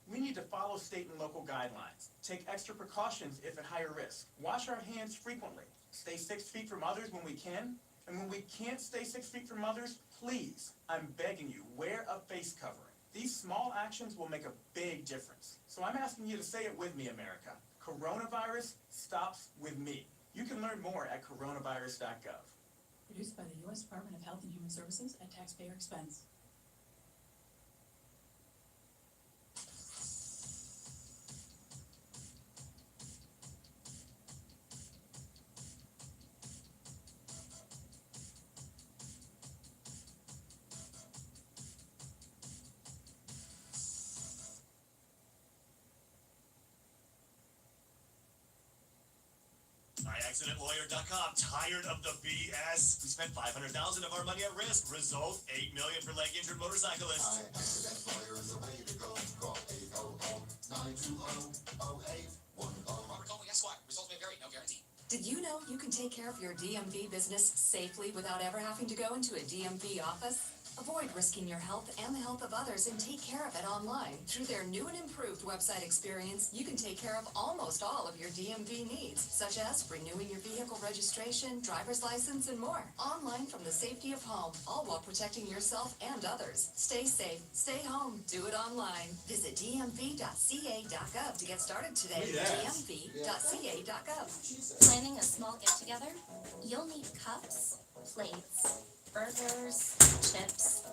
We need to follow state and local guidelines, take extra precautions if at higher risk, wash our hands frequently, stay 6 feet from others when we can, and when we can't stay 6 feet from others, please, I'm begging you, wear a face covering. These small actions will make a big difference. So I'm asking you to say it with me, America. Coronavirus stops with me. You can learn more at coronavirus.gov. Produced by the U.S. Department of Health and Human Services at taxpayer expense. MyAccidentLawyer.com. Tired of the BS? We spent $500,000 of our money at risk. Result: $8 million for leg-injured motorcyclists. MyAccidentLawyer is the way to go. Call 800-920-0810. Guess what? Results may vary, no guarantee. Did you know you can take care of your DMV business safely without ever having to go into a DMV office? Avoid risking your health and the health of others and take care of it online. Through their new and improved website experience, you can take care of almost all of your DMV needs, such as renewing your vehicle registration, driver's license, and more. Online from the safety of home, all while protecting yourself and others. Stay safe, stay home, do it online. Visit dmv.ca.gov to get started today. dmv.ca.gov. Planning a small get-together? You'll need cups, plates, burgers, chips,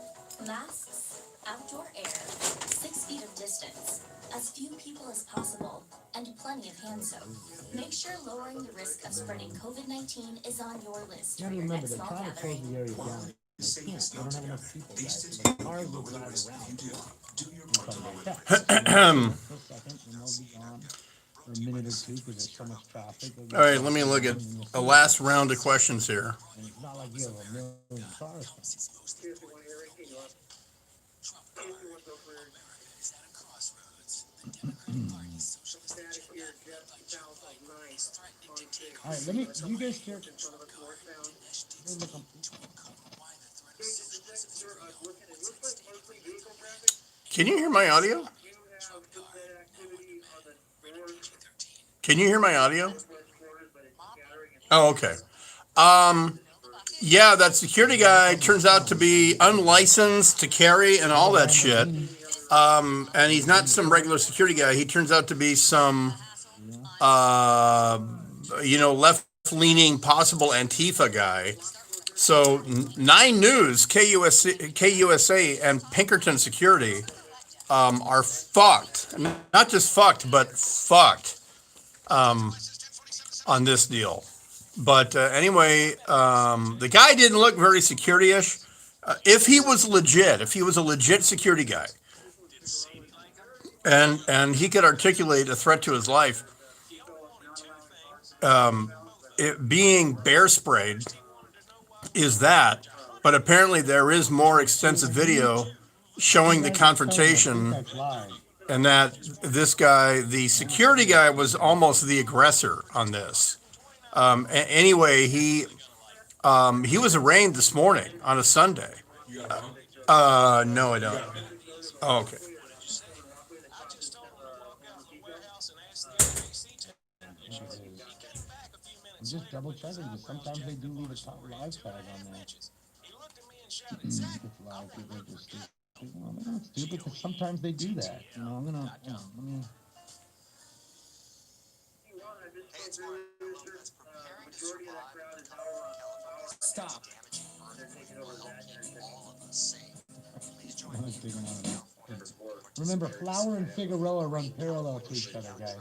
masks, outdoor air, 6 feet of distance, as few people as possible, and plenty of hand soap. Make sure lowering the risk of spreading COVID-19 is on your list You for gotta your remember, next they're small trying to close gathering. the area down. They can't. They don't have enough people. The cars will drive around. For a second, and they'll be gone for a minute or two because there's so much traffic. All right, let me look at a last round of questions here. And it's not like you have a million cars. Static here just south of 9th on 6th. All right, let me. You guys share. In front of us northbound. Let me look up- Jason, the second you're looking, it looks like mostly vehicle traffic. Can you hear my audio? You have some dead activity on the north, Can you hear my audio? northwest quarters, but it's scattering. Oh, okay. Yeah, that security guy turns out to be unlicensed to carry and all that shit. And he's not some regular security guy. He turns out to be some, left-leaning possible Antifa guy. So 9 News, KUSA, and Pinkerton Security are fucked. Not just fucked, but fucked on this deal. But anyway, the guy didn't look very security-ish. If he was a legit security guy, and he could articulate a threat to his life, it being bear sprayed is that. But apparently there is more extensive video showing the confrontation, and that this guy, the security guy, was almost the aggressor on this. Anyway, he was arraigned this morning on a Sunday. No, I don't. Oh, okay. I'm just double checking because sometimes they do leave a live tag on there. It's live, people are just stupid. Well, they're not stupid because sometimes they do that. I'm gonna, let me. Stop. Remember, Flower and Figueroa run parallel to each other, guys.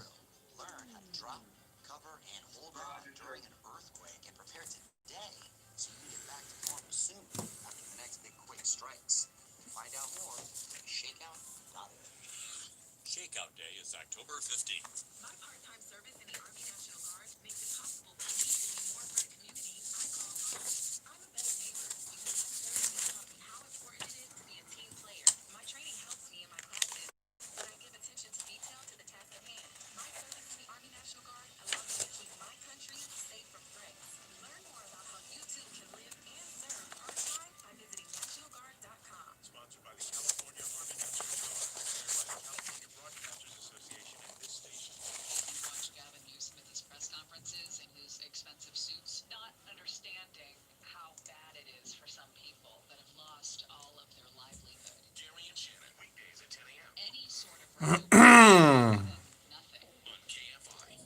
Shakeout Day is October 15th. My part-time service in the Army National Guard makes it possible for me to do more for the community I call home. I'm a better neighbor because my service taught me how important it is to be a team player. My training helps me in my classes, but I give attention to detail to the task at hand. My service in the Army National Guard allows me to keep my country safe from threats. Learn more about how you too can live and serve part-time by visiting NationalGuard.com. Sponsored by the California Army National Guard, prepared by the California Broadcasters Association and this station. You watch Gavin Newsmith's press conferences in his expensive suits, not understanding how bad it is for some people that have lost all of their livelihood. Jerry and Shannon, weekdays at 10 a.m. Any sort of nothing on KFI.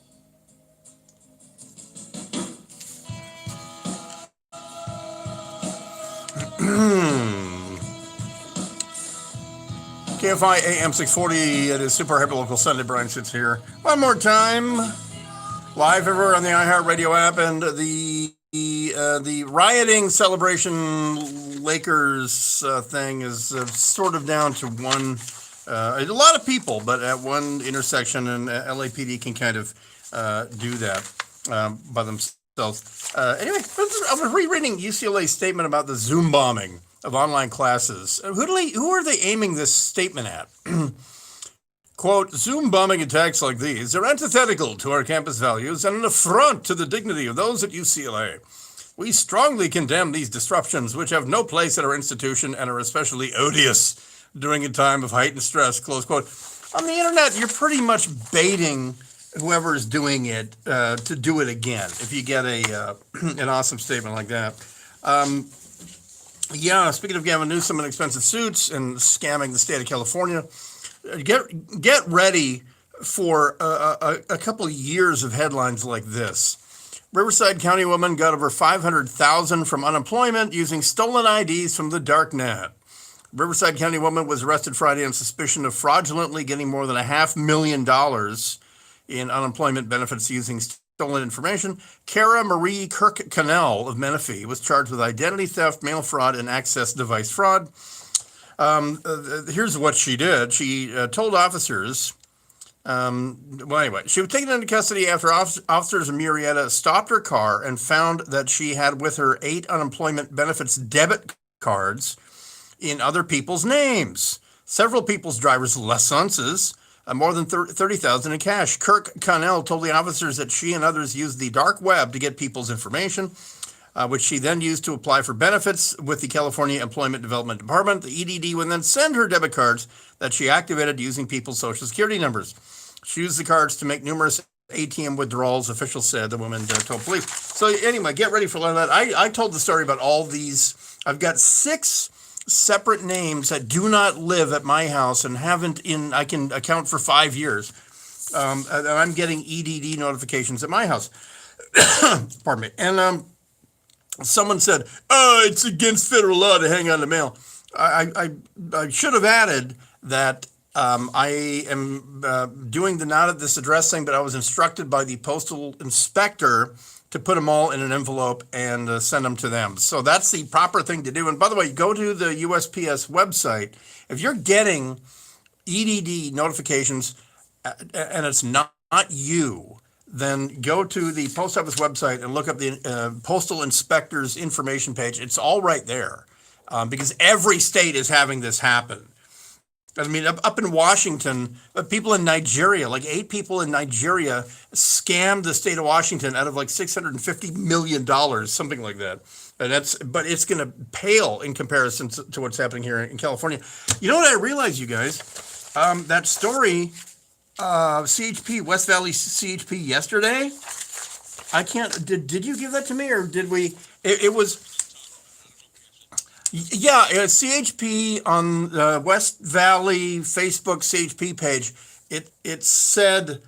KFI AM 640. It is Super Hyperlocal Sunday. Brian sits here one more time, live everywhere on the iHeartRadio app, and the rioting celebration Lakers thing is sort of down to one. A lot of people, but at one intersection, and LAPD can kind of do that by themselves. Anyway, I was rereading UCLA's statement about the Zoom bombing of online classes. Who are they aiming this statement at? Quote, Zoom bombing attacks like these are antithetical to our campus values and an affront to the dignity of those at UCLA. We strongly condemn these disruptions, which have no place at our institution and are especially odious during a time of heightened stress, close quote. On the internet, you're pretty much baiting whoever is doing it to do it again, if you get an awesome statement like that. Yeah, speaking of Gavin Newsom and expensive suits and scamming the state of California, get ready for a couple of years of headlines like this. Riverside County woman got over $500,000 from unemployment using stolen IDs from the dark net. Riverside County woman was arrested Friday on suspicion of fraudulently getting more than $500,000 in unemployment benefits using stolen information. Kara Marie Kirk-Cannell of Menifee was charged with identity theft, mail fraud, and access device fraud. Here's what she did. She told officers, she was taken into custody after officers in Murrieta stopped her car and found that she had with her 8 unemployment benefits debit cards in other people's names. Several people's driver's licenses, more than 30,000 in cash. Kirk Connell told the officers that she and others used the dark web to get people's information, which she then used to apply for benefits with the California Employment Development Department. The EDD would then send her debit cards that she activated using people's social security numbers. She used the cards to make numerous ATM withdrawals, officials said, the woman told police. So anyway, get ready for a lot of that. I told the story about all these. I've got 6 separate names that do not live at my house and haven't I can account for 5 years. And I'm getting EDD notifications at my house. Pardon me. And someone said, "Oh, it's against federal law to hang on to mail." I should have added that I am doing the not at this address thing, but I was instructed by the postal inspector to put them all in an envelope and send them to them. So that's the proper thing to do. And by the way, go to the USPS website. If you're getting EDD notifications and it's not you, then go to the post office website and look up the postal inspector's information page. It's all right there because every state is having this happen. I mean, up in Washington, people in Nigeria, like 8 people in Nigeria scammed the state of Washington out of like $650 million, something like that. And but it's going to pale in comparison to what's happening here in California. You know what I realized, you guys? That story, CHP, West Valley CHP yesterday, I can't, did you give that to me or did we, it was, yeah, CHP on the West Valley Facebook CHP page, it said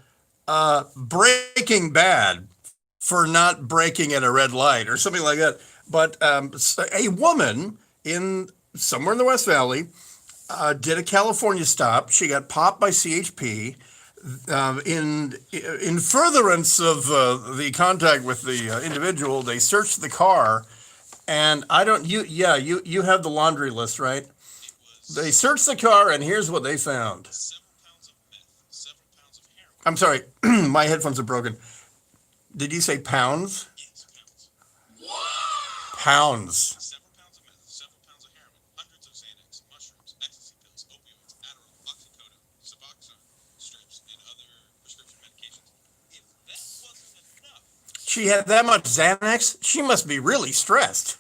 Breaking Bad for not braking at a red light or something like that. But a woman in somewhere in the West Valley did a California stop. She got popped by CHP in furtherance of the contact with the individual. They searched the car. And you have the laundry list, right? They searched the car, and here's what they found. I'm sorry, my headphones are broken. Did you say pounds? Pounds. Several pounds of meth, several pounds of heroin, hundreds of Xanax, mushrooms, ecstasy pills, opioids, Adderall, oxycodone, Suboxone, strips, and other prescription medications. If that wasn't enough, She had that much Xanax? She must be really stressed.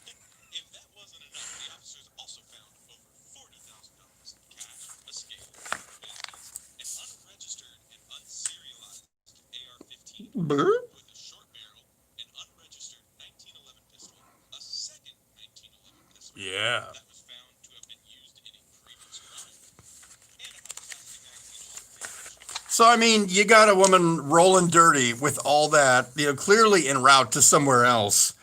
if that wasn't enough, the officers also found over $40,000 in cash, a scale, an unregistered and unserialized AR-15 Brr? with a short barrel, an unregistered 1911 pistol, a second 1911 pistol Yeah. that was found to have been used in a previous crime, and a high-capacity magazine. So, I mean, you got a woman rolling dirty with all that, clearly en route to somewhere else.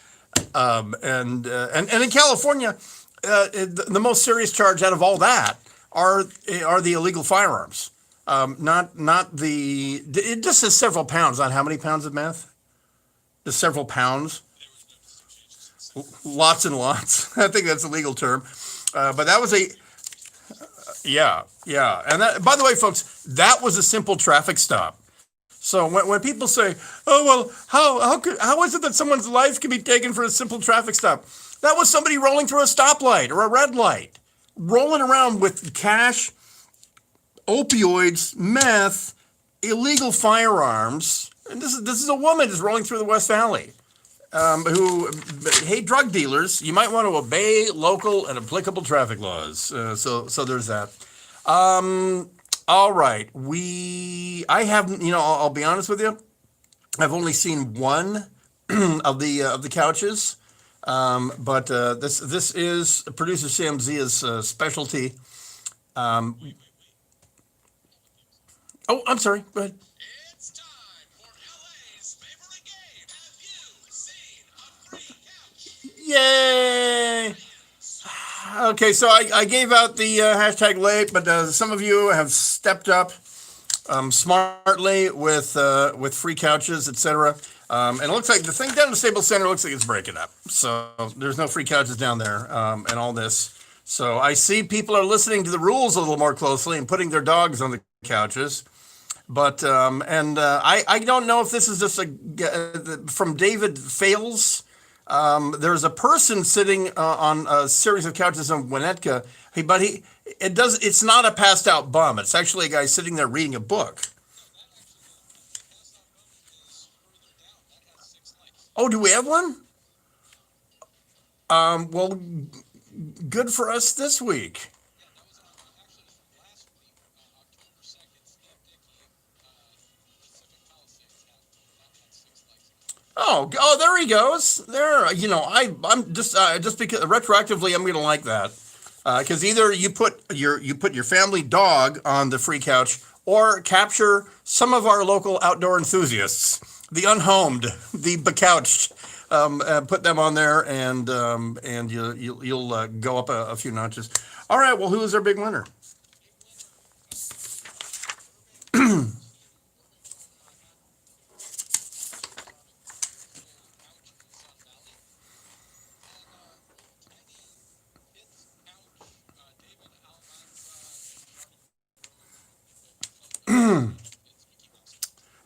And in California, the most serious charge out of all that are the illegal firearms. Not the, it just says several pounds, not how many pounds of meth? Just several pounds. Lots and lots. I think that's a legal term. But that was yeah. And that, by the way, folks, that was a simple traffic stop. So when people say, "Oh well, how is it that someone's life can be taken for a simple traffic stop?" That was somebody rolling through a stoplight or a red light, rolling around with cash, opioids, meth, illegal firearms. And this is a woman just rolling through the West Valley. Who, hey, drug dealers, you might want to obey local and applicable traffic laws. So there's that. All right, I haven't, I'll be honest with you, I've only seen one of the couches, but this is producer Sam Zia's specialty. Oh, I'm sorry. Go ahead. It's time for LA's favorite game. Have you seen a free couch? Yay! Okay, so I gave out the hashtag late, but some of you have stepped up smartly with free couches, etc. And it looks like the thing down in the Staples Center looks like it's breaking up. So there's no free couches down there and all this. So I see people are listening to the rules a little more closely and putting their dogs on the couches. But I don't know if this is just from David Fails. There's a person sitting on a series of couches in Winnetka. It's not a passed out bum. It's actually a guy sitting there reading a book. Oh, do we have one? Well, good for us this week. Oh, there he goes. There, I'm just because retroactively, I'm gonna like that because either you put your family dog on the free couch or capture some of our local outdoor enthusiasts, the unhomed, the becouched. Put them on there, and you'll go up a few notches. All right. Well, who is our big winner?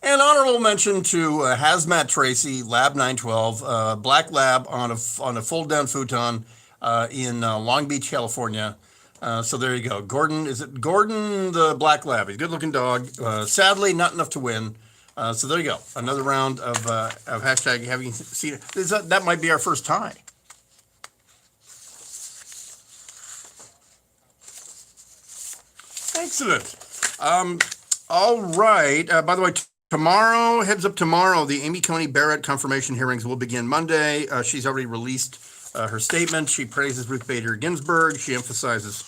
And honorable mention to Hazmat Tracy, Lab 912, Black Lab on a fold down futon in Long Beach, California. So there you go. Gordon, is it Gordon the Black Lab? He's a good looking dog. Sadly, not enough to win. So there you go. Another round of hashtag having seen it. That might be our first tie. Excellent. All right. By the way, heads up tomorrow, the Amy Coney Barrett confirmation hearings will begin Monday. She's already released her statement. She praises Ruth Bader Ginsburg. She emphasizes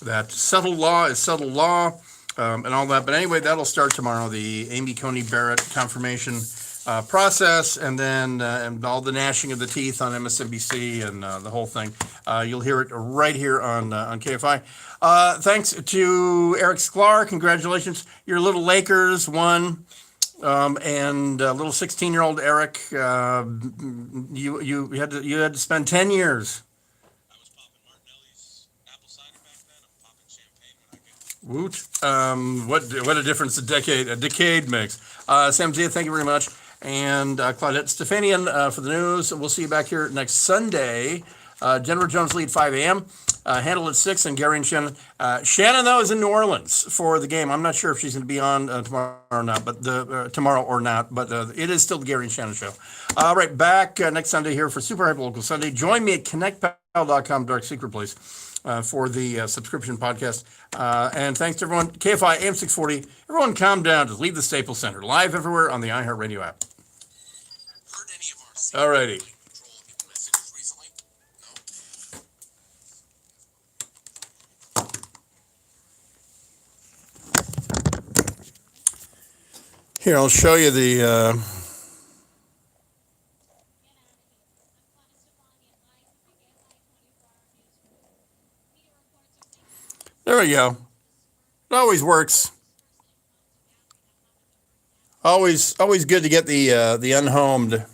that settled law is settled law, and all that. But anyway, that'll start tomorrow, the Amy Coney Barrett confirmation process, and then and all the gnashing of the teeth on MSNBC and the whole thing. You'll hear it right here on KFI. Thanks to Eric Sklar. Congratulations. Your little Lakers won. And little 16-year-old Eric, you had to spend 10 years. Woot. What a difference a decade makes. Sam Zia, thank you very much. And Claudette Stefanian for the news. We'll see you back here next Sunday. Jennifer Jones lead 5 a.m. Handle at 6, and Gary and Shannon. Shannon, though, is in New Orleans for the game. I'm not sure if she's going to be on tomorrow or not, but it is still the Gary and Shannon show. All right, back next Sunday here for Super Hyperlocal Sunday. Join me at connectpal.com, Dark Secret Place, for the subscription podcast. And thanks to everyone. KFI AM 640. Everyone calm down. Just leave the Staples Center. Live everywhere on the iHeartRadio app. All righty. Here, I'll show you the. There we go. It always works. Always good to get the unhomed.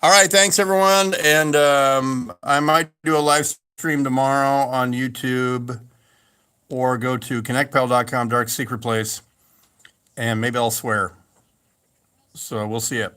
All right, thanks everyone, and I might do a live stream tomorrow on YouTube, or go to connectpal.com, Dark Secret Place, and maybe I'll swear. So we'll see it.